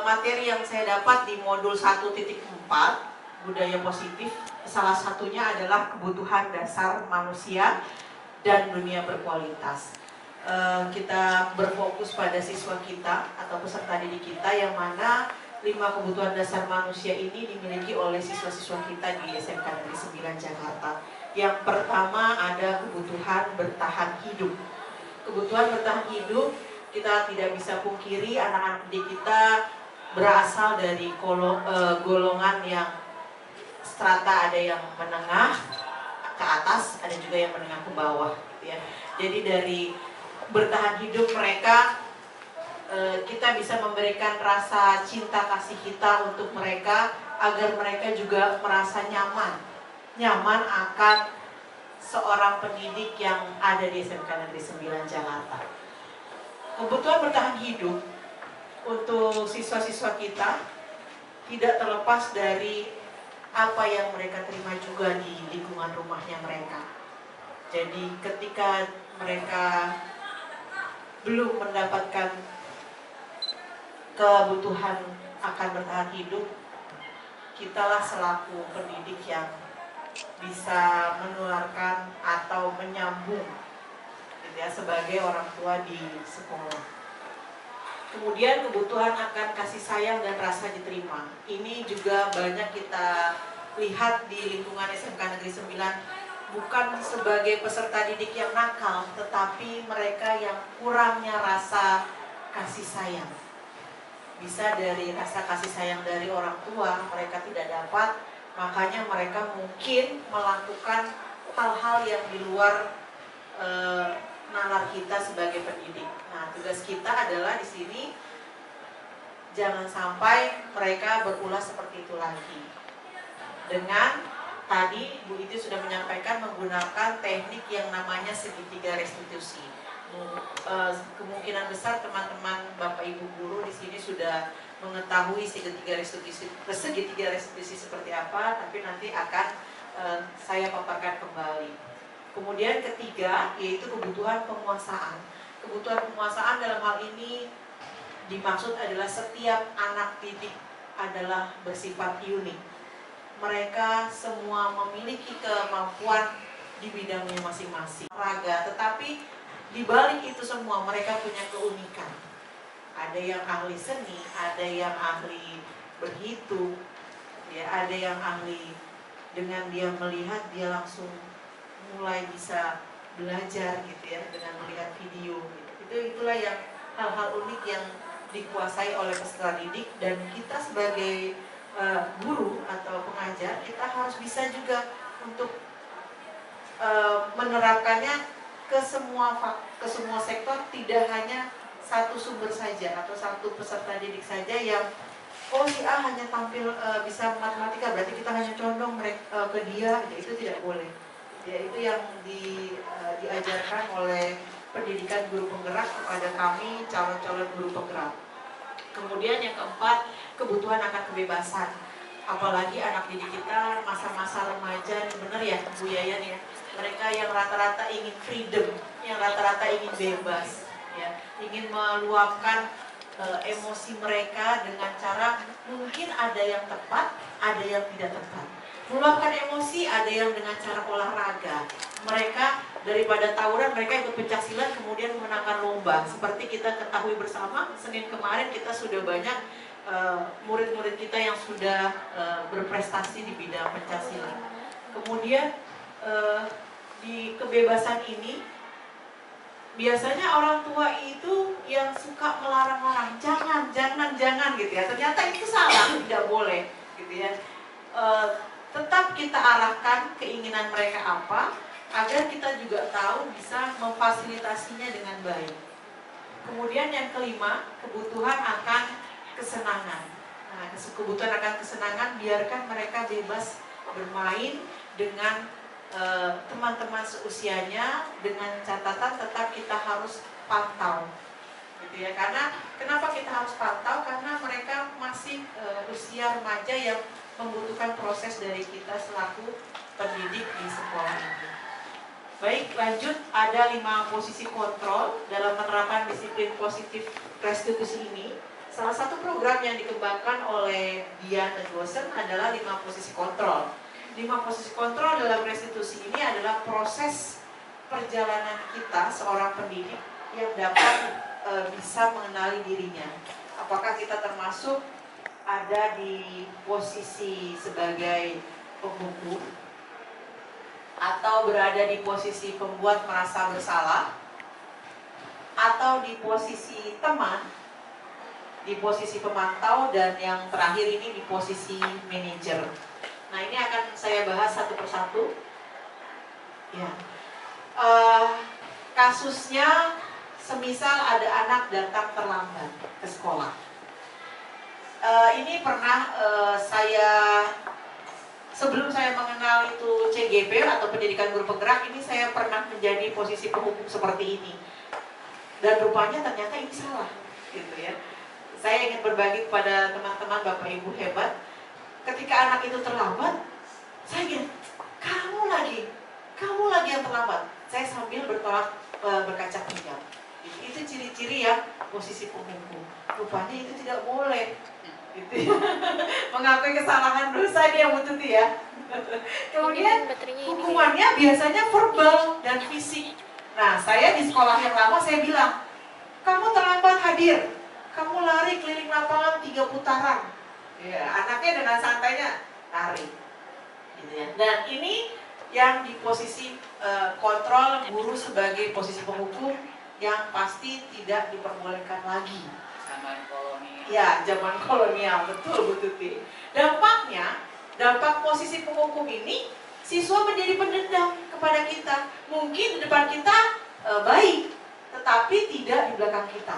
materi yang saya dapat di modul 1.4 budaya positif. Salah satunya adalah kebutuhan dasar manusia dan dunia berkualitas. Kita berfokus pada siswa kita atau peserta didik kita yang mana 5 kebutuhan dasar manusia ini dimiliki oleh siswa-siswa kita di SMK Negeri 9 Jakarta. Yang pertama ada kebutuhan bertahan hidup. Kebutuhan bertahan hidup kita tidak bisa pungkiri anak-anak didik kita berasal dari golongan yang strata, ada yang menengah ke atas, ada juga yang menengah ke bawah gitu ya. Jadi dari bertahan hidup mereka kita bisa memberikan rasa cinta kasih kita untuk mereka agar mereka juga merasa nyaman akan seorang pendidik yang ada di SMK Negeri 9 Jakarta. Kebutuhan bertahan hidup untuk siswa-siswa kita tidak terlepas dari apa yang mereka terima juga di lingkungan rumahnya mereka. Jadi ketika mereka belum mendapatkan kebutuhan akan bertahan hidup, kitalah selaku pendidik yang bisa menularkan atau menyambung gitu ya, sebagai orang tua di sekolah. Kemudian kebutuhan akan kasih sayang dan rasa diterima. Ini juga banyak kita lihat di lingkungan SMK Negeri 9, bukan sebagai peserta didik yang nakal, tetapi mereka yang kurangnya rasa kasih sayang. Bisa dari rasa kasih sayang dari orang tua mereka tidak dapat, makanya mereka mungkin melakukan hal-hal yang di luar nalar kita sebagai pendidik. Nah, tugas kita adalah di sini jangan sampai mereka berulah seperti itu lagi. Dengan tadi Bu Iti sudah menyampaikan menggunakan teknik yang namanya segitiga restitusi. Kemungkinan besar teman-teman Bapak Ibu guru di sini sudah mengetahui segitiga restitusi seperti apa, tapi nanti akan saya paparkan kembali. Kemudian ketiga yaitu kebutuhan penguasaan. Kebutuhan penguasaan dalam hal ini dimaksud adalah setiap anak didik adalah bersifat unik. Mereka semua memiliki kemampuan di bidangnya masing-masing. Raga, tetapi di balik itu semua mereka punya keunikan. Ada yang ahli seni, ada yang ahli berhitung, ya, ada yang ahli dengan dia melihat dia langsung mulai bisa belajar gitu ya, dengan melihat video gitu. Itulah yang hal-hal unik yang dikuasai oleh peserta didik, dan kita sebagai guru atau pengajar kita harus bisa juga untuk menerapkannya ke semua sektor, tidak hanya satu sumber saja atau satu peserta didik saja yang si A hanya tampil bisa matematika berarti kita hanya condong mereka ke dia, ya, itu tidak boleh. Ya, itu yang diajarkan oleh pendidikan guru penggerak kepada kami calon-calon guru penggerak. Kemudian yang keempat, kebutuhan akan kebebasan. Apalagi anak didik kita masa-masa remaja, benar ya Bu Yayan ya. Mereka yang rata-rata ingin freedom, yang rata-rata ingin bebas, ya, ingin meluapkan emosi mereka dengan cara mungkin ada yang tepat, ada yang tidak tepat. Meluapkan emosi ada yang dengan cara olahraga. Mereka daripada tawuran, mereka ikut pencaksilat kemudian memenangkan lomba. Seperti kita ketahui bersama, Senin kemarin kita sudah banyak murid-murid kita yang sudah berprestasi di bidang pencaksilat. Kemudian di kebebasan ini biasanya orang tua itu yang suka melarang-larang, jangan gitu ya. Ternyata itu salah, tidak boleh gitu ya. Tetap kita arahkan keinginan mereka apa, agar kita juga tahu bisa memfasilitasinya dengan baik. Kemudian yang kelima, kebutuhan akan kesenangan. Nah, kebutuhan akan kesenangan, biarkan mereka bebas bermain dengan teman-teman seusianya, dengan catatan tetap kita harus pantau, gitu ya. Karena kenapa kita harus pantau? Karena mereka masih usia remaja yang membutuhkan proses dari kita selaku pendidik di sekolah ini. Baik, lanjut, ada 5 posisi kontrol dalam menerapkan disiplin positif restitusi ini. Salah satu program yang dikembangkan oleh Dian dan dosen adalah 5 posisi kontrol. 5 posisi kontrol dalam restitusi ini adalah proses perjalanan kita seorang pendidik yang dapat bisa mengenali dirinya. Apakah kita termasuk ada di posisi sebagai penghukum, atau berada di posisi pembuat merasa bersalah, atau di posisi teman, di posisi pemantau, dan yang terakhir ini di posisi manajer. Nah, ini akan saya bahas satu persatu. Ya, kasusnya semisal ada anak datang terlambat ke sekolah. Ini pernah sebelum saya mengenal itu CGP atau pendidikan guru penggerak, ini saya pernah menjadi posisi penghukum seperti ini. Dan rupanya ternyata ini salah, gitu ya. Saya ingin berbagi kepada teman-teman Bapak Ibu hebat. Ketika anak itu terlambat, saya ingin, kamu lagi yang terlambat. Saya sambil berkaca pinggang. Itu ciri-ciri ya posisi penghukum. Rupanya itu tidak boleh. Gitu ya. Mengakui kesalahan dosa dia butuh ya. Kemudian hukumannya biasanya verbal dan fisik. Nah, saya di sekolah yang lama saya bilang, kamu terlambat hadir, kamu lari keliling lapangan 3 putaran. Ya, anaknya dengan santainya lari. Gitu ya. Dan ini yang di posisi kontrol guru sebagai posisi penghukum yang pasti tidak diperbolehkan lagi. Zaman kolonial. Ya, zaman kolonial, betul Bu Tuti. Dampak posisi penghukum ini, siswa menjadi pendendam kepada kita. Mungkin di depan kita baik, tetapi tidak di belakang kita.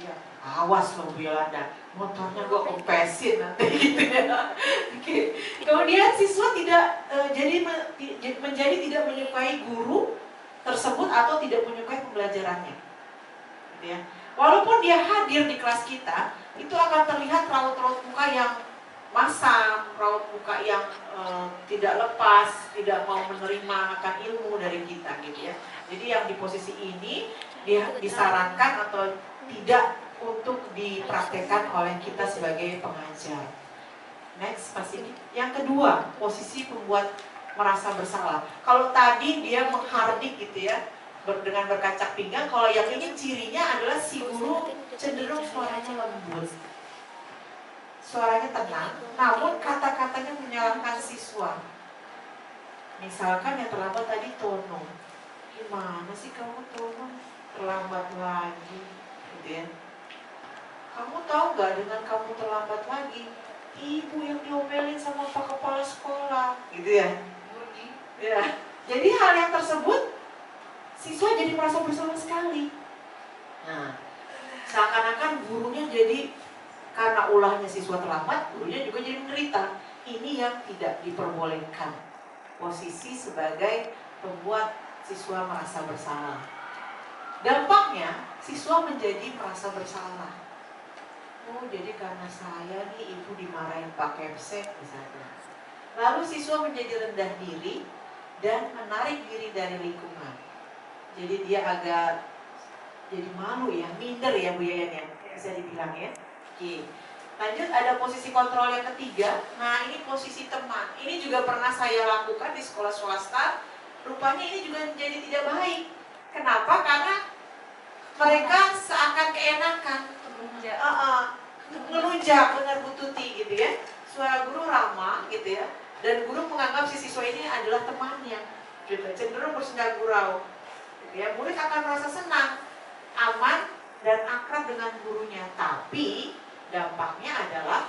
Ya, awas loh Bu Yolanda, motornya gue kempesin nanti gitu ya. Oke. Kemudian siswa tidak menjadi tidak menyukai guru tersebut atau tidak menyukai pembelajarannya. Gitu ya. Walaupun dia hadir di kelas kita, itu akan terlihat raut-raut muka yang masam, raut muka yang tidak lepas, tidak mau menerima akan ilmu dari kita, gitu ya. Jadi yang di posisi ini dia disarankan atau tidak untuk dipraktekkan oleh kita sebagai pengajar. Next, pasti yang kedua, posisi pembuat merasa bersalah. Kalau tadi dia menghardik gitu ya, dengan berkaca pinggang, kalau yang ini cirinya adalah si guru cenderung suaranya lembut, suaranya tenang, namun kata-katanya menyalahkan siswa. Misalkan yang terlambat tadi Tono. Gimana sih kamu Tono? Terlambat lagi, gitu ya. Kamu tahu nggak dengan kamu terlambat lagi, ibu yang diomelin sama Pak Kepala Sekolah, gitu ya. Ya. Jadi hal yang tersebut siswa jadi merasa bersalah sekali. Nah, seakan-akan gurunya jadi, karena ulahnya siswa terlambat, gurunya juga jadi menderita. Ini yang tidak diperbolehkan. Posisi sebagai pembuat siswa merasa bersalah. Dampaknya, siswa menjadi merasa bersalah. Oh, jadi karena saya nih ibu dimarahin Pak Kepsek misalnya. Lalu siswa menjadi rendah diri dan menarik diri dari lingkungan. Jadi dia agak jadi malu ya, minder ya Bu Yayan ya, bisa dibilang ya. Oke. Lanjut, ada posisi kontrol yang ketiga. Nah, ini posisi teman. Ini juga pernah saya lakukan di sekolah swasta. Rupanya ini juga jadi tidak baik. Kenapa? Karena mereka seakan keenakan. Ngelunjak, benar Bu Tuti gitu ya. Suara guru ramah gitu ya. Dan guru menganggap si siswa ini adalah temannya. Gitu. Cenderung bersenda gurau. Gitu ya. Murid akan merasa senang, aman, dan akrab dengan gurunya. Tapi dampaknya adalah,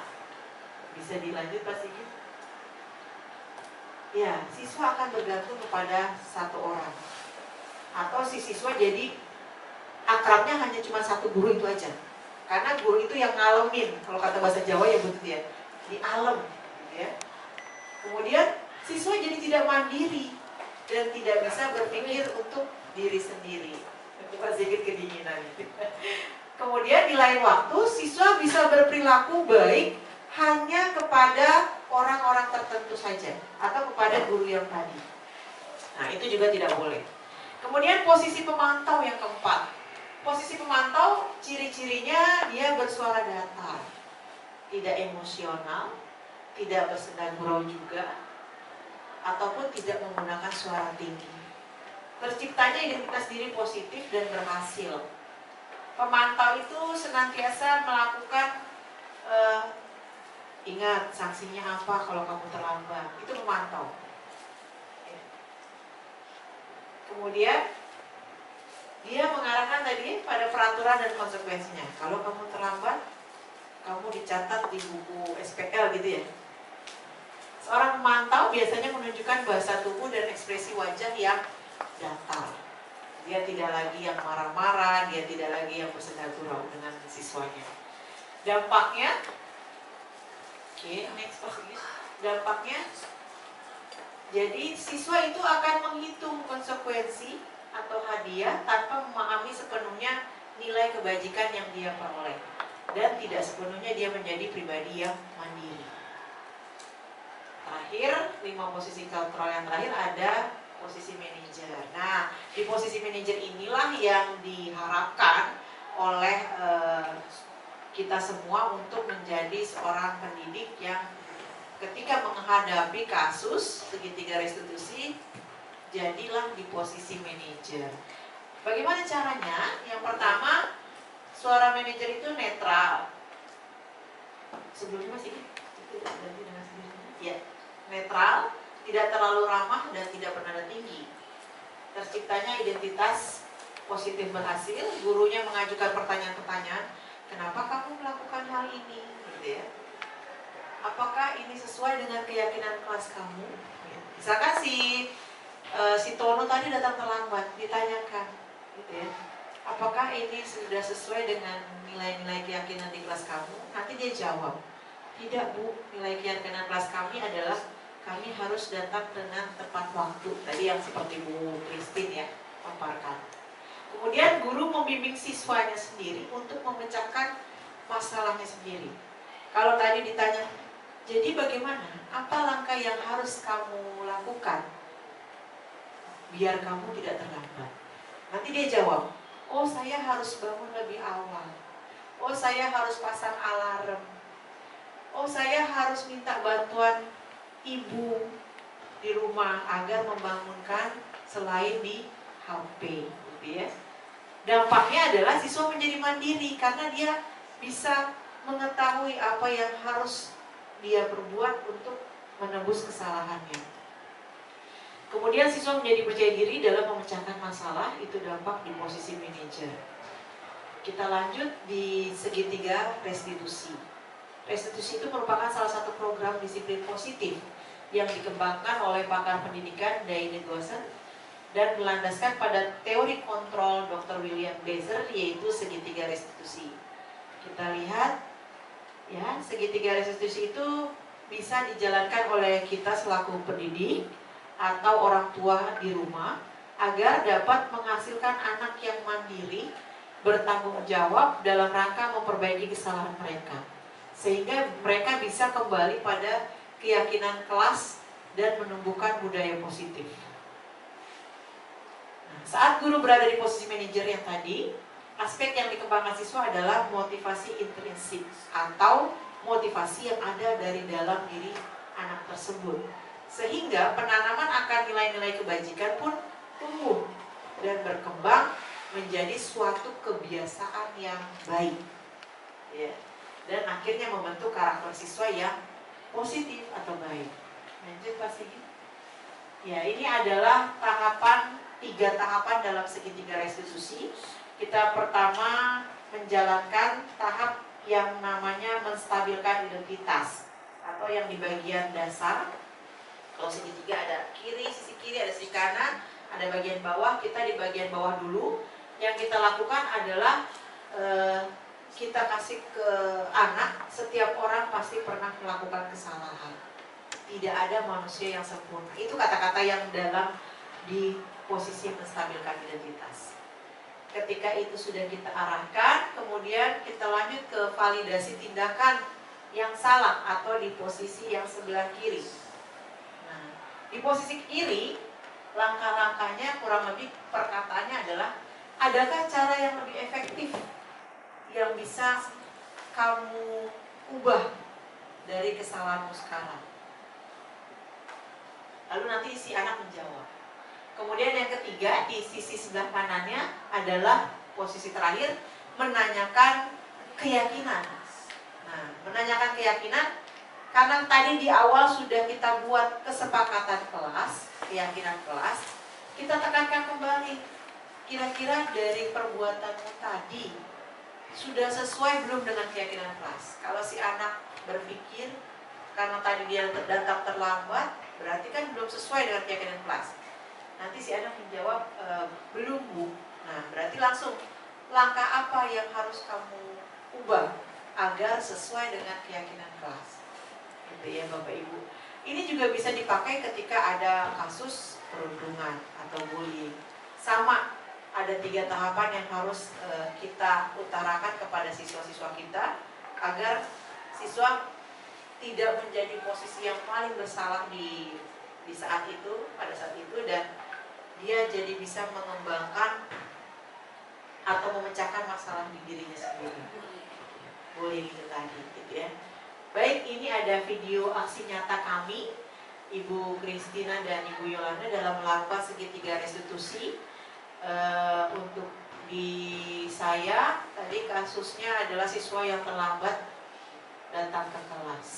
bisa dilanjut Pak Sigit? Ya, siswa akan bergantung kepada satu orang. Atau si siswa jadi akrabnya hanya cuma satu guru itu aja. Karena guru itu yang ngalamin, kalau kata bahasa Jawa ya betul ya, di alam, gitu ya. Kemudian siswa jadi tidak mandiri dan tidak bisa berpikir untuk diri sendiri. Pak Sigit kedinginan. Kemudian di lain waktu siswa bisa berperilaku baik hanya kepada orang-orang tertentu saja atau kepada guru yang tadi. Nah, itu juga tidak boleh. Kemudian posisi pemantau yang keempat. Posisi pemantau ciri-cirinya dia bersuara datar, tidak emosional, tidak bersenda gurau juga, ataupun tidak menggunakan suara tinggi. Terciptanya identitas diri positif dan berhasil. Pemantau itu senantiasa melakukan ingat sanksinya apa kalau kamu terlambat. Itu pemantau. Kemudian dia mengarahkan tadi pada peraturan dan konsekuensinya. Kalau kamu terlambat, kamu dicatat di buku SPL gitu ya. Seorang pemantau biasanya menunjukkan bahasa tubuh dan ekspresi wajah yang datar. Dia tidak lagi yang marah-marah, dia tidak lagi yang bersenda gurau dengan siswanya. Dampaknya, next please. Dampaknya, jadi siswa itu akan menghitung konsekuensi atau hadiah tanpa memahami sepenuhnya nilai kebajikan yang dia peroleh, dan tidak sepenuhnya dia menjadi pribadi yang mandiri. Terakhir, 5 posisi kontrol yang terakhir ada posisi manajer. Nah, di posisi manajer inilah yang diharapkan oleh kita semua untuk menjadi seorang pendidik yang ketika menghadapi kasus segitiga restitusi, jadilah di posisi manajer. Bagaimana caranya? Yang pertama, suara manajer itu netral. Sebelumnya masih ganti dengan sendirinya. Ya, netral, tidak terlalu ramah dan tidak bernada tinggi. Terciptanya identitas positif berhasil. Gurunya mengajukan pertanyaan-pertanyaan, kenapa kamu melakukan hal ini? Gitu ya. Apakah ini sesuai dengan keyakinan kelas kamu? Misalkan si Tono tadi datang terlambat, ditanyakan, gitu ya. Apakah ini sudah sesuai dengan nilai-nilai keyakinan di kelas kamu? Nanti dia jawab, tidak Bu, nilai keyakinan kelas kami adalah kami harus datang dengan tepat waktu. Tadi yang seperti Bu Christine ya paparkan. Kemudian guru membimbing siswanya sendiri untuk memecahkan masalahnya sendiri. Kalau tadi ditanya, jadi bagaimana? Apa langkah yang harus kamu lakukan biar kamu tidak terlambat? Nanti dia jawab, oh saya harus bangun lebih awal. Oh saya harus pasang alarm. Oh saya harus minta bantuan ibu di rumah agar membangunkan selain di HP, gitu ya. Dampaknya adalah siswa menjadi mandiri karena dia bisa mengetahui apa yang harus dia perbuat untuk menebus kesalahannya. Kemudian siswa menjadi percaya diri dalam memecahkan masalah, itu dampak di posisi manajer. Kita lanjut di segitiga restitusi. Restitusi itu merupakan salah satu program disiplin positif yang dikembangkan oleh pakar pendidikan Diane Gossen dan berlandaskan pada teori kontrol Dr. William Blazer, yaitu segitiga restitusi. Kita lihat ya, segitiga restitusi itu bisa dijalankan oleh kita selaku pendidik atau orang tua di rumah agar dapat menghasilkan anak yang mandiri, bertanggung jawab dalam rangka memperbaiki kesalahan mereka, sehingga mereka bisa kembali pada keyakinan kelas dan menumbuhkan budaya positif. Nah, saat guru berada di posisi manajer yang tadi, aspek yang dikembangkan siswa adalah motivasi intrinsik atau motivasi yang ada dari dalam diri anak tersebut, sehingga penanaman akan nilai-nilai kebajikan pun tumbuh dan berkembang menjadi suatu kebiasaan yang baik ya, dan akhirnya membentuk karakter siswa yang positif atau baik. Lanjut Pak Sigit. Ya, ini adalah tiga tahapan dalam segitiga restitusi. Kita pertama menjalankan tahap yang namanya menstabilkan identitas atau yang di bagian dasar. Kalau segitiga ada sisi kiri, ada sisi kanan, ada bagian bawah. Kita di bagian bawah dulu. Yang kita lakukan adalah kita kasih ke anak, setiap orang pasti pernah melakukan kesalahan. Tidak ada manusia yang sempurna. Itu kata-kata yang dalam di posisi menstabilkan identitas. Ketika itu sudah kita arahkan, kemudian kita lanjut ke validasi tindakan yang salah atau di posisi yang sebelah kiri. Nah, di posisi kiri, langkah-langkahnya kurang lebih perkataannya adalah, adakah cara yang lebih efektif yang bisa kamu ubah dari kesalahanmu sekarang? Lalu nanti si anak menjawab. Kemudian yang ketiga, di sisi sebelah kanannya adalah posisi terakhir, menanyakan keyakinan. Nah, menanyakan keyakinan, karena tadi di awal sudah kita buat kesepakatan kelas, keyakinan kelas, kita tekankan kembali. Kira-kira dari perbuatanmu tadi sudah sesuai belum dengan keyakinan kelas? Kalau si anak berpikir karena tadi dia datang terlambat, berarti kan belum sesuai dengan keyakinan kelas. Nanti si anak menjawab belum Bu. Nah, berarti langsung langkah apa yang harus kamu ubah agar sesuai dengan keyakinan kelas? Gitu ya Bapak Ibu. Ini juga bisa dipakai ketika ada kasus perundungan atau bullying. Sama, ada 3 tahapan yang harus kita utarakan kepada siswa-siswa kita agar siswa tidak menjadi posisi yang paling bersalah di saat itu, pada saat itu, dan dia jadi bisa mengembangkan atau memecahkan masalah di dirinya sendiri. Bullying itu tadi, gitu ya. Baik, ini ada video aksi nyata kami, Ibu Kristina dan Ibu Yolanda dalam melakukan segitiga restitusi. Untuk di saya tadi kasusnya adalah siswa yang terlambat datang ke kelas.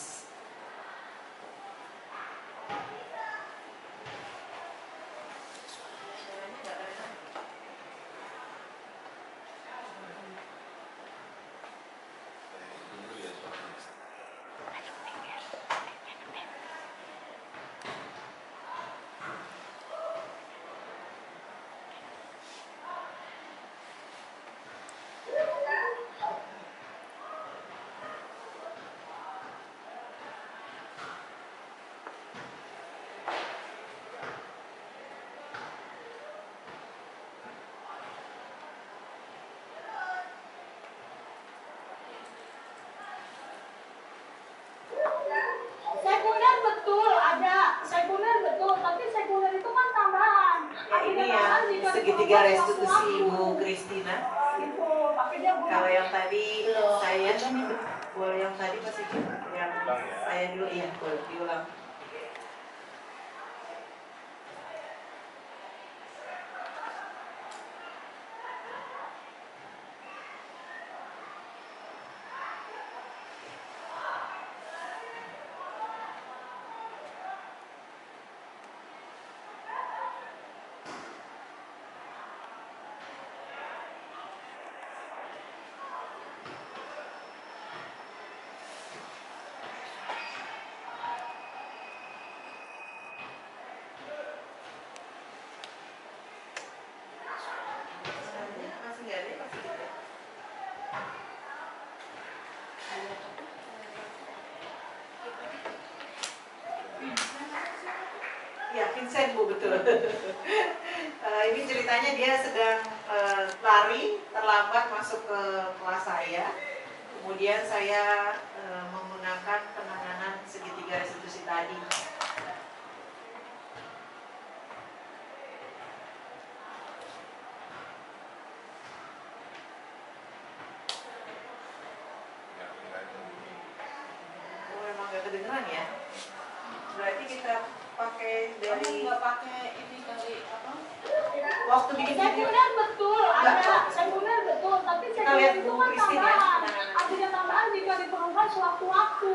Sekunder betul ada, sekunder betul, tapi sekunder itu kan tambahan. Ya, ini yang segitiga restitusi Ibu Kristina. Gitu, tapi dia Kalau yang tadi saya, boleh yang tadi pasti yang saya dulu, iya boleh diulang. konsen Bu, betul. Ini ceritanya dia sedang lari, terlambat masuk ke kelas saya. Kemudian saya menggunakan penanganan segitiga restitusi tadi. Oh, memang gak kedengeran ya? Berarti kita pakai dari nggak pakai ini kali apa? waktu bikin Saya video. benar betul, Enggak. ada. Saya benar betul, tapi Kita saya lihat itu Bu kan Christine ya. tambahan. Ada tambahan jika diperlukan sewaktu-waktu.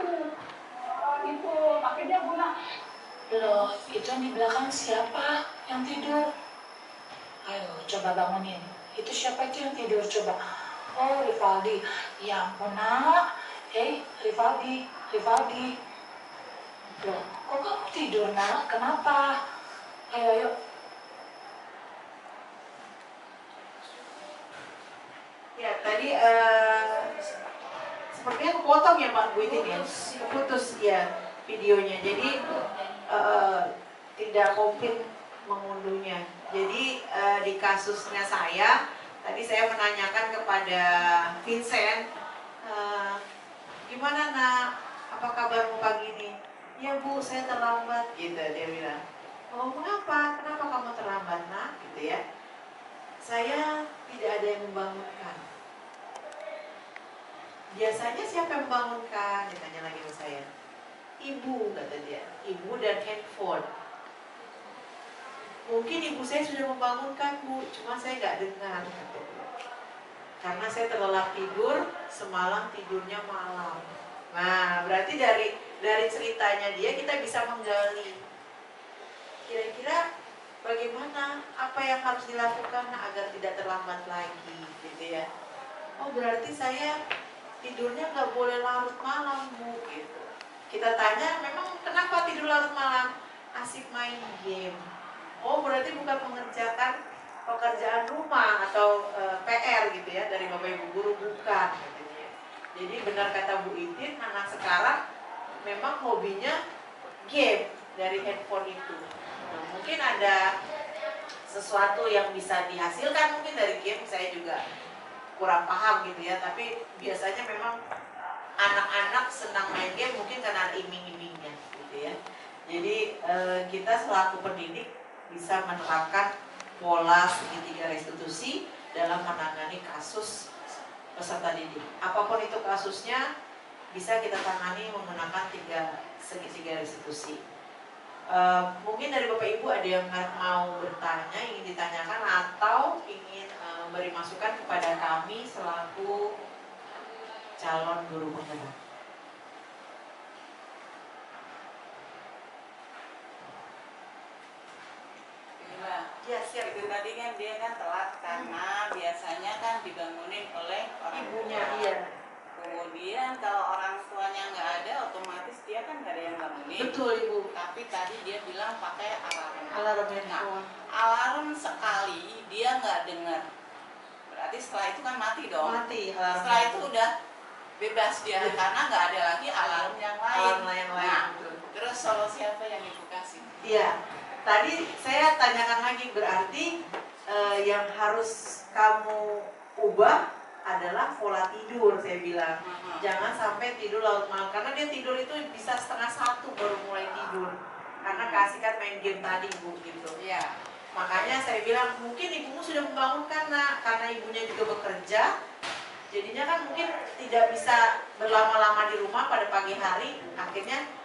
Itu, pakai dia guna. Loh, itu yang di belakang siapa yang tidur? Ayo, coba bangunin. Itu siapa itu yang tidur, coba? Oh, Rivaldi. Ya ampun, nak. Rivaldi. Loh, kok kamu tidur, nak? Kenapa? Ayo. Ya, tadi sepertinya kepotong ya Pak Bu Itin ya? Keputus ya videonya. Jadi tidak komplit mengunduhnya. Jadi di kasusnya saya, tadi saya menanyakan kepada Vincent, gimana nak, apa kabarmu pagi ini? Ya Bu, saya terlambat, gitu dia bilang. Oh, mengapa? Kenapa kamu terlambat nak? Gitu ya. Saya tidak ada yang membangunkan. Biasanya siapa yang membangunkan? Ditanya lagi sama saya. Ibu, kata dia. Ibu dan handphone. Mungkin ibu saya sudah membangunkan Bu, cuma saya nggak dengar. Kata dia. Karena saya terlelap tidur, semalam tidurnya malam. Nah, berarti dari ceritanya dia kita bisa menggali. Kira-kira bagaimana, apa yang harus dilakukan agar tidak terlambat lagi, gitu ya. Oh, berarti saya tidurnya nggak boleh larut malam Bu, gitu. Kita tanya, memang kenapa tidur larut malam? Asik main game. Oh, berarti bukan mengerjakan pekerjaan rumah atau PR gitu ya dari Bapak Ibu guru, bukan. Gitu ya. Jadi benar kata Bu Itin, anak sekarang memang hobinya game dari handphone itu. Nah, mungkin ada sesuatu yang bisa dihasilkan mungkin dari game, saya juga kurang paham gitu ya, tapi biasanya memang anak-anak senang main game mungkin karena ada iming-imingnya gitu ya. Jadi kita selaku pendidik bisa menerapkan pola segitiga restitusi dalam menangani kasus peserta didik. Apapun itu kasusnya bisa kita tangani menggunakan segitiga restitusi. Mungkin dari Bapak Ibu ada yang mau bertanya, ingin ditanyakan atau ingin beri masukan kepada kami selaku calon guru penggerak. Ya, siap. Itu tadi kan dia kan telat karena biasanya kan dibangunin oleh orang Ibunya, tua. iya. Kemudian kalau orang tuanya nggak ada, otomatis dia kan nggak ada yang bangunin. Betul Ibu. Tapi tadi dia bilang pakai alarm. Alarm Nah, handphone. alarm sekali dia nggak dengar. Berarti setelah itu kan mati dong. Mati alarm. Setelah itu udah bebas dia karena nggak ada lagi alarm yang lain. Alarm yang lain. Nah, Betul. terus solusi apa yang Ibu kasih? Iya. Tadi saya tanyakan lagi, berarti yang harus kamu ubah adalah pola tidur, saya bilang. Jangan sampai tidur larut malam, karena dia tidur itu bisa 12:30 baru mulai tidur. Karena keasikan main game tadi Bu, gitu. Iya. Makanya saya bilang mungkin ibumu sudah membangunkan nak, karena ibunya juga bekerja. Jadinya kan mungkin tidak bisa berlama-lama di rumah pada pagi hari. Akhirnya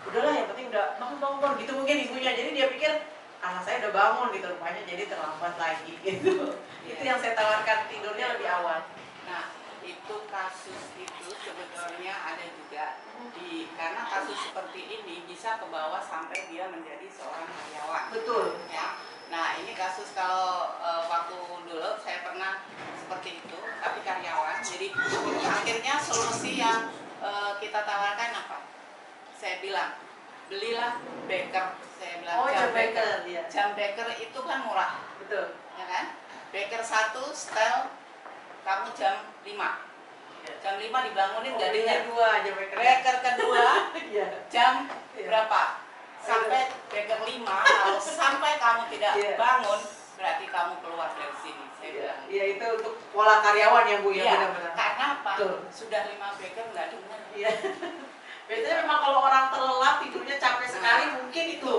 udahlah, yang penting udah bangun gitu mungkin ibunya. Jadi dia pikir anak saya udah bangun gitu, rupanya jadi terlambat lagi gitu. Itu yang saya tawarkan, tidurnya lebih awal. Nah, itu kasus itu sebetulnya ada juga karena kasus seperti ini bisa ke bawah sampai dia menjadi seorang karyawan. Betul. Ya. Nah, ini kasus kalau waktu dulu saya pernah seperti itu, tapi karyawan. Jadi akhirnya solusi yang kita tawarkan apa? Saya bilang, belilah beker. Saya bilang, jam beker. Iya. Jam beker itu kan murah. Betul. Ya kan? Beker 1 setel kamu jam 5. Jam 5 dibangunin nggak dengar. Dua jam beker. Beker kedua Iya. jam Iya. berapa? sampai beker 5, kalau sampai kamu tidak bangun, berarti kamu keluar dari sini. Saya bilang. Iya, itu untuk pola karyawan ya Bu ya, Iya, benar-benar. karena apa? Betul. Sudah 5 beker nggak dengar. Iya. Biasanya memang kalau orang terlelap tidurnya capek sekali, mungkin itu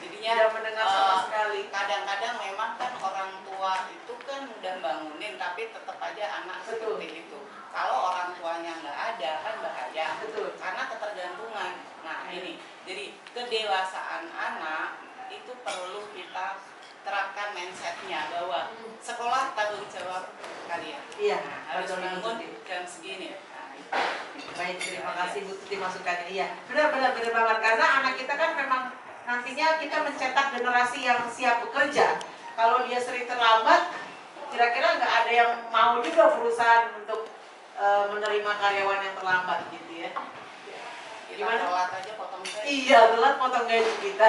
Jadinya tidak mendengar sama sekali. kadang-kadang memang kan orang tua itu kan udah bangunin, tapi tetap aja anak seperti itu. Kalau orang tuanya nggak ada kan bahaya. Betul. Karena ketergantungan. Nah ini, jadi kedewasaan anak itu perlu kita terapkan mindsetnya bahwa sekolah tanggung jawab kalian. Iya, Nah, harus betul, bangun betul. jam segini. Nah, itu. Baik, terima kasih Bu Tuti masukannya. Iya, benar-benar banget karena anak kita kan memang nantinya kita mencetak generasi yang siap bekerja. Kalau dia sering terlambat, kira-kira nggak ada yang mau juga perusahaan untuk menerima karyawan yang terlambat gitu ya. Kita telat aja potong gaji. Iya, telat potong gaji kita.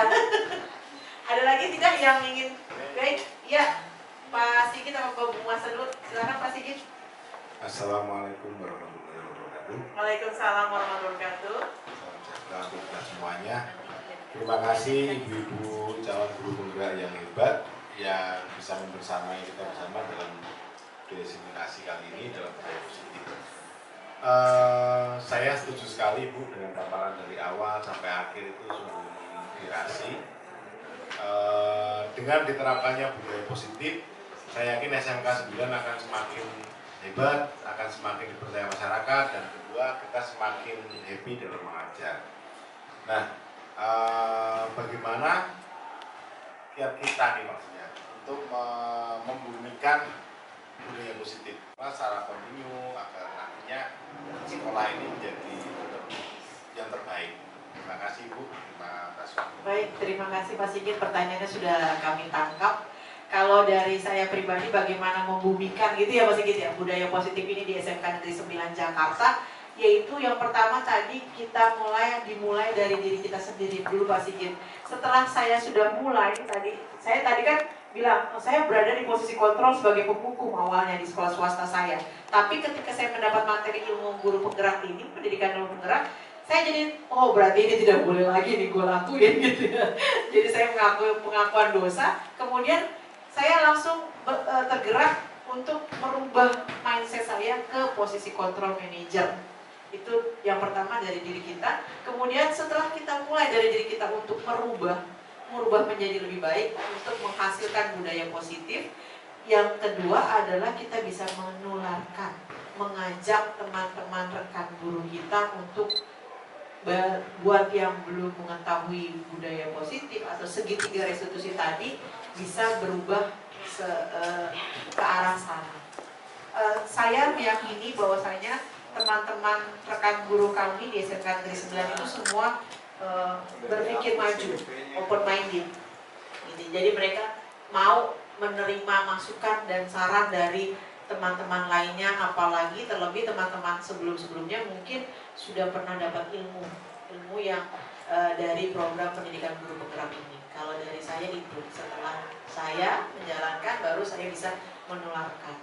Ada lagi tidak yang ingin? Baik, ya Pak Sigit sama Pak Bu Masa dulu. Silakan Pak Sigit. Assalamualaikum warahmatullahi wabarakatuh. Waalaikumsalam warahmatullahi wabarakatuh. Salam sejahtera untuk kita semuanya. Terima kasih ibu-ibu calon guru penggerak yang hebat yang bisa membersamai kita bersama dalam diseminasi kali ini dalam budaya positif. Saya setuju sekali Bu dengan paparan dari awal sampai akhir itu sungguh menginspirasi. Dengan diterapkannya budaya positif, saya yakin SMK 9 akan semakin hebat, akan semakin dipercaya masyarakat, dan kedua kita semakin happy dalam mengajar. Nah, bagaimana kiat kita nih maksudnya untuk membumikan budaya positif secara kontinu agar nantinya sekolah ini menjadi yang terbaik. Terima kasih Bu. Terima kasih. Baik, terima kasih Pak Sigit. Pertanyaannya sudah kami tangkap. Kalau dari saya pribadi bagaimana membumikan gitu ya Pak Sigit ya, budaya positif ini di SMK Negeri 9 Jakarta, yaitu yang pertama tadi kita dimulai dari diri kita sendiri dulu Pak Sigit. Setelah saya sudah mulai saya tadi kan bilang saya berada di posisi kontrol sebagai penghukum awalnya di sekolah swasta saya. Tapi ketika saya mendapat materi ilmu guru penggerak ini, pendidikan guru penggerak, saya jadi, oh berarti ini tidak boleh lagi nih gue lakuin gitu ya. Jadi saya mengakui pengakuan dosa, kemudian saya langsung tergerak untuk merubah mindset saya ke posisi kontrol manager. Itu yang pertama dari diri kita. Kemudian setelah kita mulai dari diri kita untuk merubah menjadi lebih baik, untuk menghasilkan budaya positif. Yang kedua adalah kita bisa menularkan, mengajak teman-teman rekan guru kita untuk buat yang belum mengetahui budaya positif atau segitiga restitusi tadi bisa berubah ke arah sana. Saya meyakini bahwasanya teman-teman rekan guru kami di SMK Negeri 9 itu semua berpikir maju, open minded. Jadi mereka mau menerima masukan dan saran dari teman-teman lainnya, apalagi terlebih teman-teman sebelum-sebelumnya mungkin sudah pernah dapat ilmu yang dari program pendidikan guru penggerak ini. Kalau dari saya itu, setelah saya menjalankan baru saya bisa menularkan.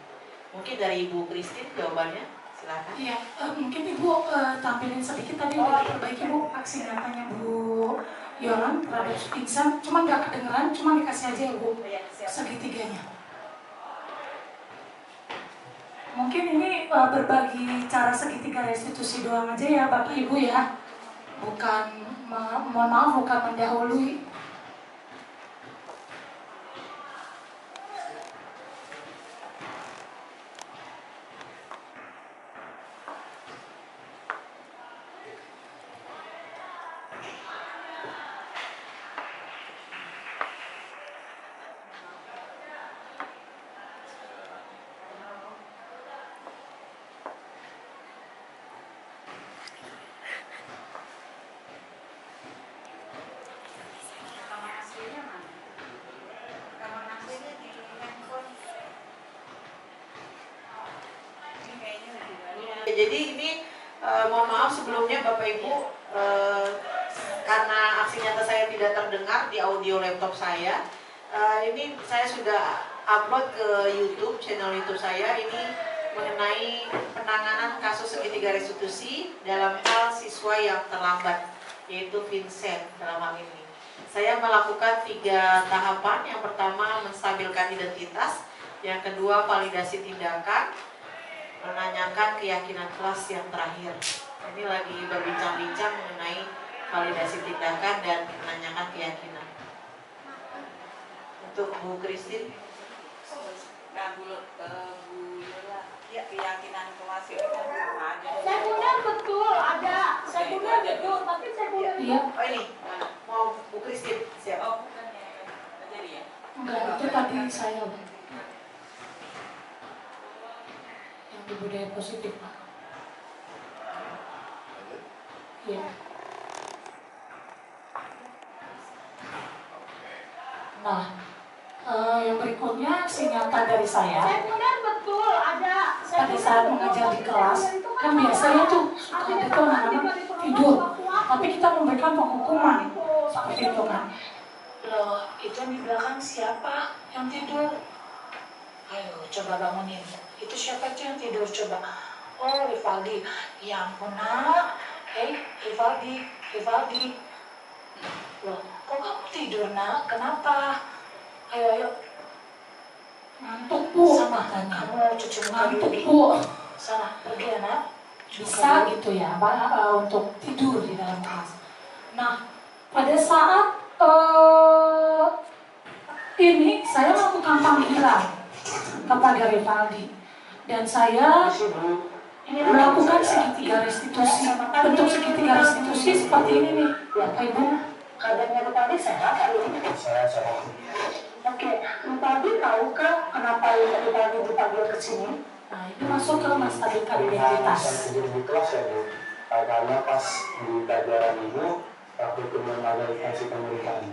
Mungkin dari Ibu Christine jawabannya, silakan. Iya, mungkin Ibu tampilin sedikit tadi udah diperbaiki Bu aksi nyatanya Bu Yolan terhadap pingsan, cuma nggak kedengeran, cuma dikasih aja ya Bu segitiganya. Mungkin ini berbagi cara segitiga restitusi doang aja ya Bapak Ibu ya, bukan mohon maaf bukan mendahului. Jadi ini mohon maaf sebelumnya Bapak Ibu, karena aksi nyata saya tidak terdengar di audio laptop saya. Ini saya sudah upload ke YouTube, channel YouTube saya ini mengenai penanganan kasus segitiga restitusi dalam hal siswa yang terlambat, yaitu Vincent dalam hal ini. Saya melakukan 3 tahapan. Yang pertama menstabilkan identitas, yang kedua validasi tindakan, menanyakan keyakinan kelas yang terakhir. Ini lagi berbincang-bincang mengenai validasi tindakan dan menanyakan keyakinan. Untuk Bu Christine. Nah, Bu Yola, ya, keyakinan kelas ini kan sama aja. Saya benar betul ada, saya benar betul, tapi saya benar. Iya. Oh ini, mau Bu Christine siap? Oh, bukan ya. Nggak jadi ya? Enggak, itu tadi saya. Yang di budaya positif, Pak. Iya. Nah, yang berikutnya nyata dari saya. Saya benar betul ada. Pada saat mengajar di kelas, kan biasanya tuh suka ada tuh anak-anak tidur, tapi kita memberikan penghukuman seperti itu kan. Loh, itu yang di belakang siapa yang tidur? Ayo, coba bangunin. Itu siapa tuh yang tidur coba? Oh, Rivaldi. Ya ampun, nak. Hei, Rivaldi. Loh, kok kamu tidur, nak? Kenapa? Ayo. Ngantuk, Bu. Sama tanya. Kamu cucu ngantuk, Bu. Sana, pergi ya, nak. Bisa gitu ya, untuk tidur di dalam kelas. Nah, pada saat ini saya melakukan panggilan kepada Rivaldi dan saya melakukan segitiga restitusi. Bentuk segitiga restitusi seperti ini nih, Bapak Ibu. Keadaannya Rivaldi sehat hari ini? Saya sehat. Oke, Rivaldi tahukah kenapa Rivaldi dipanggil ke sini? Nah, itu masuk ke menstabilkan identitas. Saya tidur di kelas ya, Bu. Karena pas di pelajaran Ibu, waktu itu mengadaptasi pemerintahan.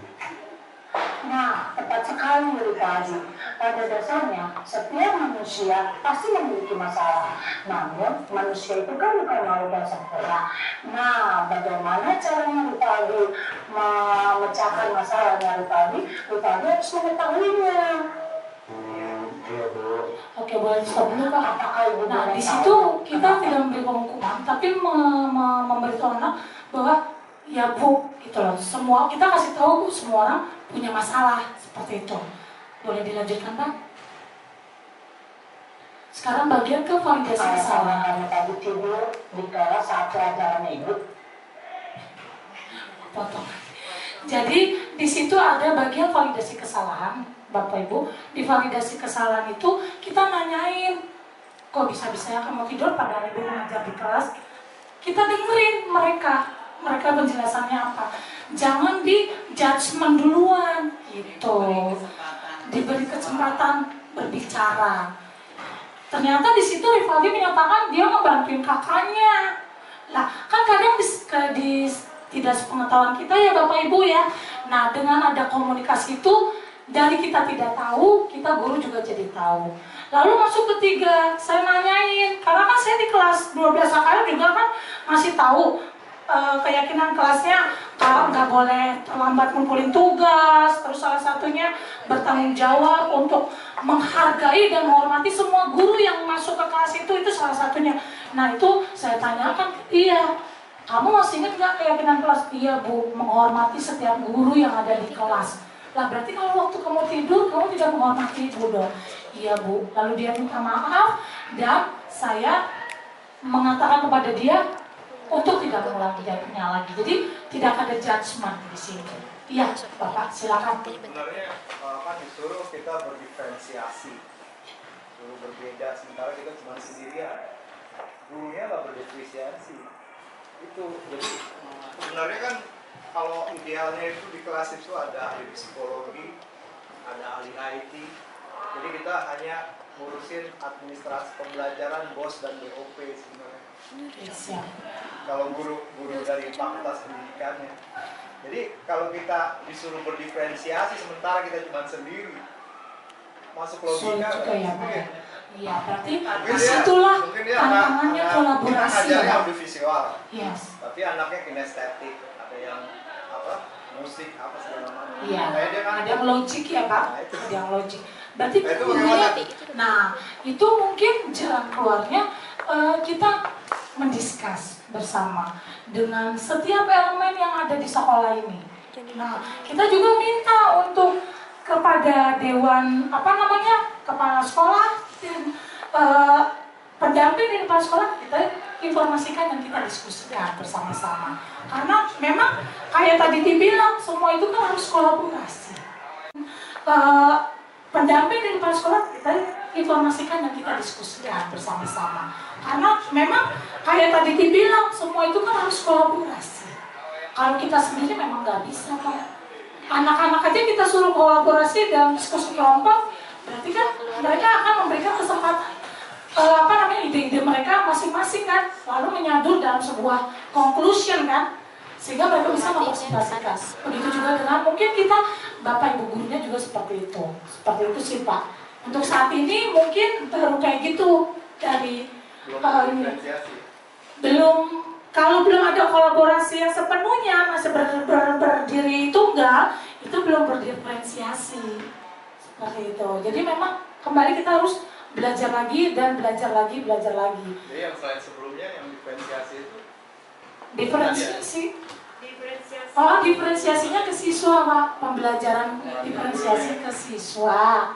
Nah, tepat sekali Rivaldi. Pada dasarnya, setiap manusia pasti memiliki masalah. Namun, manusia itu kan bukan makhluk yang sempurna. Nah, bagaimana caranya Rivaldi memecahkan masalahnya Rivaldi? Rivaldi harus mengetahuinya. Iya, Bu. Oke, boleh stop dulu Pak. Nah, di situ kita tidak memberi penghukuman, tapi memberitahu anak bahwa ya Bu, gitu loh. Semua kita kasih tahu Bu, semua orang punya masalah seperti itu. Boleh dilanjutkan Pak? Sekarang bagian ke validasi kesalahan. Tadi tidur di kelas saat pelajaran Ibu. Potong. Jadi di situ ada bagian validasi kesalahan. Bapak Ibu, di validasi kesalahan itu kita nanyain, kok bisa-bisanya kamu tidur padahal Ibu mengajar di kelas? Kita dengerin mereka penjelasannya apa. Jangan di judgement duluan, gitu. Diberi kesempatan berbicara. Ternyata di situ Rivaldi menyatakan dia ngebantuin kakaknya. Lah, kan kadang di tidak sepengetahuan kita ya Bapak Ibu ya. Nah, dengan ada komunikasi itu, dari kita tidak tahu, kita guru juga jadi tahu. Lalu masuk ketiga, saya nanyain, karena kan saya di kelas 12 AKM juga kan masih tahu keyakinan kelasnya kalau nggak boleh terlambat ngumpulin tugas, terus salah satunya bertanggung jawab untuk menghargai dan menghormati semua guru yang masuk ke kelas itu salah satunya. Nah itu saya tanyakan, iya, kamu masih ingat nggak keyakinan kelas? Iya Bu, menghormati setiap guru yang ada di kelas. Lah berarti kalau waktu kamu tidur, kamu tidak menghormati ibu dong? Iya Bu. Lalu dia minta maaf dan saya mengatakan kepada dia untuk tidak mengulanginya lagi. Jadi tidak ada judgement di sini. Iya Bapak, silakan. Sebenarnya kan disuruh kita berdiferensiasi, suruh berbeda, sementara kita cuma sendirian. Gurunya nggak berdiferensiasi. Itu jadi sebenarnya kan kalau idealnya itu di kelas itu ada ahli psikologi, ada ahli IT. Jadi kita hanya ngurusin administrasi pembelajaran, BOS dan BOP sebenarnya. Kalau guru dari fakultas pendidikannya. Jadi kalau kita disuruh berdiferensiasi sementara kita cuma sendiri, masuk logika kan? Iya, berarti disitulah tantangannya kolaborasi. Ajarnya audiovisual, yes. Tapi anaknya kinestetik, ada yang musik apa segala macam. Iya, ada yang logik ya Pak, ada yang logik. Berarti itu mungkin jalan keluarnya kita mendiskus bersama dengan setiap elemen yang ada di sekolah ini. Nah, kita juga minta untuk kepada dewan kepala sekolah, pendamping di kepala sekolah, kita informasikan dan kita diskusikan bersama-sama. Karena memang kayak tadi dibilang, semua itu kan harus kolaborasi. Pendamping di kepala sekolah, kita informasikan dan kita diskusikan bersama-sama. Karena memang kayak tadi dibilang, semua itu kan harus kolaborasi. Kalau kita sendiri memang nggak bisa, Pak. Anak-anak aja kita suruh kolaborasi dalam diskusi kelompok, berarti kan mereka akan memberikan kesempatan ide-ide mereka masing-masing kan, lalu menyatu dalam sebuah conclusion kan, sehingga mereka bisa mempresentasikan. Begitu juga dengan mungkin kita Bapak Ibu gurunya juga seperti itu sih Pak. Untuk saat ini mungkin baru kayak gitu dari kalau belum ada kolaborasi yang sepenuhnya masih berdiri tunggal, itu belum berdiferensiasi seperti itu. Jadi memang kembali kita harus belajar lagi dan belajar lagi. Jadi yang slide sebelumnya yang diferensiasi itu diferensiasinya ke siswa, Pak. Pembelajaran diferensiasi ke siswa.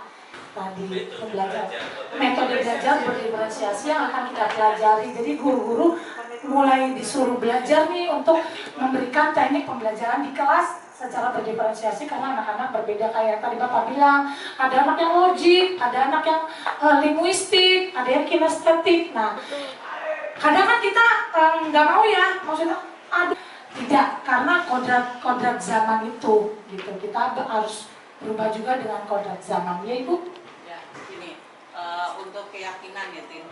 Tadi pembelajaran metode belajar berdiferensiasi yang akan kita pelajari. Jadi guru-guru mulai disuruh belajar nih untuk memberikan teknik pembelajaran di kelas secara berdiferensiasi karena anak-anak berbeda kayak tadi Bapak bilang, ada anak yang logik, ada anak yang linguistik, ada yang kinestetik. Nah, kadang kan kita nggak mau ya, maksudnya tidak, karena kodrat zaman itu gitu. Kita harus berubah juga dengan kodrat zaman, ya Ibu. Ya, ini untuk keyakinan ya Tim.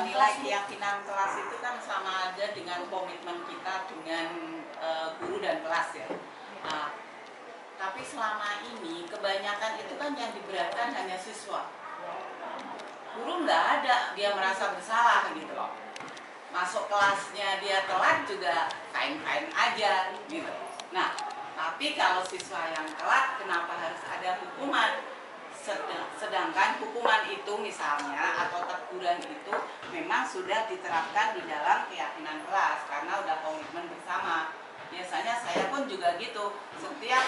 Nilai keyakinan kelas itu kan sama aja dengan komitmen kita dengan guru dan kelas ya. Nah, tapi selama ini kebanyakan itu kan yang diberatkan hanya siswa. Guru nggak ada, dia merasa bersalah gitu loh. Masuk kelasnya dia telat juga fine-fine aja gitu. Nah, tapi kalau siswa yang telat kenapa harus ada hukuman? Sedangkan hukuman itu misalnya atau teguran itu memang sudah diterapkan di dalam keyakinan kelas karena udah komitmen bersama. Biasanya saya pun juga gitu, setiap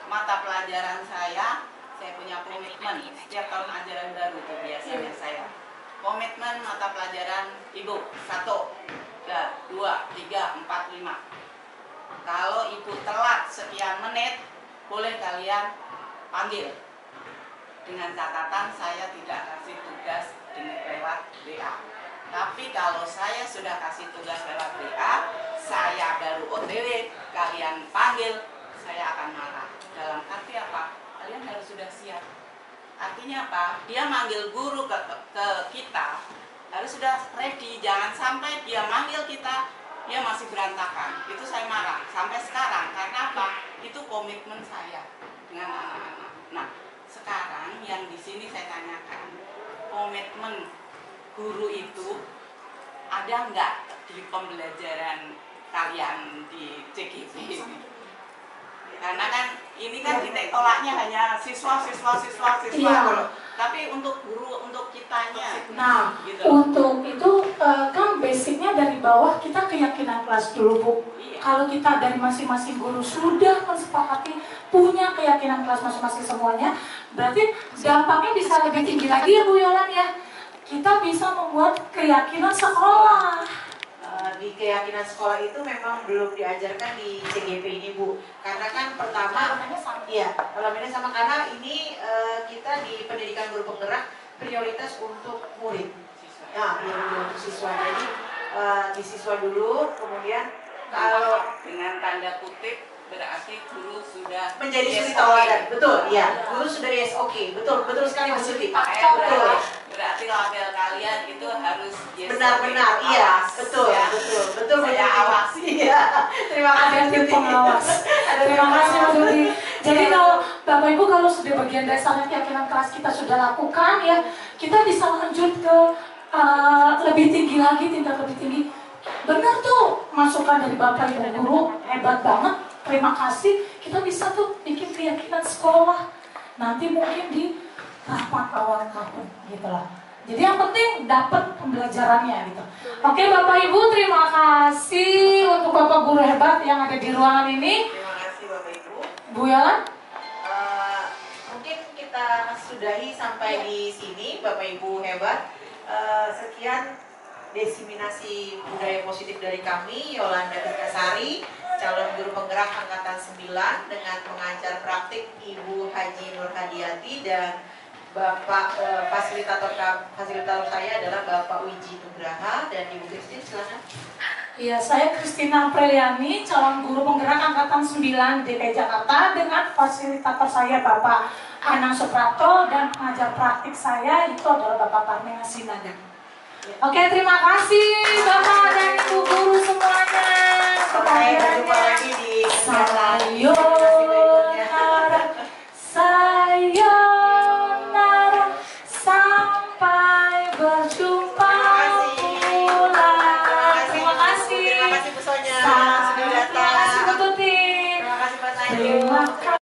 mata pelajaran saya punya komitmen. Setiap tahun ajaran baru itu biasanya saya komitmen mata pelajaran Ibu 1, 2, 3, 4, 5. Kalau Ibu telat sekian menit boleh kalian panggil. Dengan catatan saya tidak kasih tugas dengan lewat WA. Tapi kalau saya sudah kasih tugas lewat WA, saya baru OTW, kalian panggil, saya akan marah. Dalam arti apa? Kalian harus sudah siap. Artinya apa? Dia manggil guru ke kita, harus sudah ready. Jangan sampai dia manggil kita, dia masih berantakan. Itu saya marah sampai sekarang. Karena apa? Itu komitmen saya dengan anak-anak. Nah, sekarang yang di sini saya tanyakan, komitmen guru itu ada nggak di pembelajaran kalian di CGP ini? Karena kan ini kan titik tolaknya hanya siswa iya. Tapi untuk guru, untuk kitanya. Nah, gitu. Untuk itu kan basicnya dari bawah kita keyakinan kelas dulu Bu. Iya. Kalau kita dari masing-masing guru sudah mensepakati punya keyakinan kelas masing-masing semuanya, berarti dampaknya bisa lebih tinggi lagi ya Bu Yolan ya. Kita bisa membuat keyakinan sekolah. Di keyakinan sekolah itu memang belum diajarkan di CGP ini Bu, karena kan pertama elemennya sama karena ini kita di pendidikan guru penggerak prioritas untuk murid, untuk siswa. Jadi di siswa dulu, kemudian kalau dengan tanda kutip berarti guru sudah menjadi suri tauladan, betul, ya. Guru sudah SOK, betul sekali Mas Suti. Berarti label kalian itu harus benar-benar, iya, betul, ya. betul. Saya awasi. Iya. Terima kasih Ada tim pengawas. Terima kasih Mas Suti. Jadi kalau Bapak Ibu kalau sudah bagian dasarnya keyakinan kelas kita sudah lakukan ya, kita bisa lanjut ke lebih tinggi lagi, tingkat lebih tinggi. Benar tuh masukan dari Bapak Ibu guru, hebat banget. Terima kasih, kita bisa tuh bikin keyakinan sekolah nanti mungkin di rapat awal tahun gitu lah. Jadi yang penting dapat pembelajarannya gitu. Oke Bapak Ibu, terima kasih untuk Bapak guru hebat yang ada di ruangan ini. Terima kasih Bapak Ibu. Bu Yolan? Mungkin kita sudahi sampai di sini, Bapak Ibu hebat. Sekian diseminasi budaya positif dari kami, Yolanda Dikasari, calon guru penggerak angkatan 9 dengan pengajar praktik Ibu Haji Nur Hadiati dan Bapak fasilitator saya adalah Bapak Wiji Nugraha dan Ibu Kristin, silakan. Iya, saya Kristina Preliani, calon guru penggerak angkatan 9 DKI Jakarta dengan fasilitator saya Bapak Anang Suprapto dan pengajar praktik saya itu adalah Bapak Parmena Sinaga. Oke, terima kasih Bapak dan Ibu guru semuanya. Sampai berjumpa lagi di Sayonara, sayonara, sampai berjumpa pulang. Terima kasih. Terima kasih Bu Sonya sudah datang. Terima kasih Bu Tuti. Terima kasih Pak Tanjung. Terima kasih.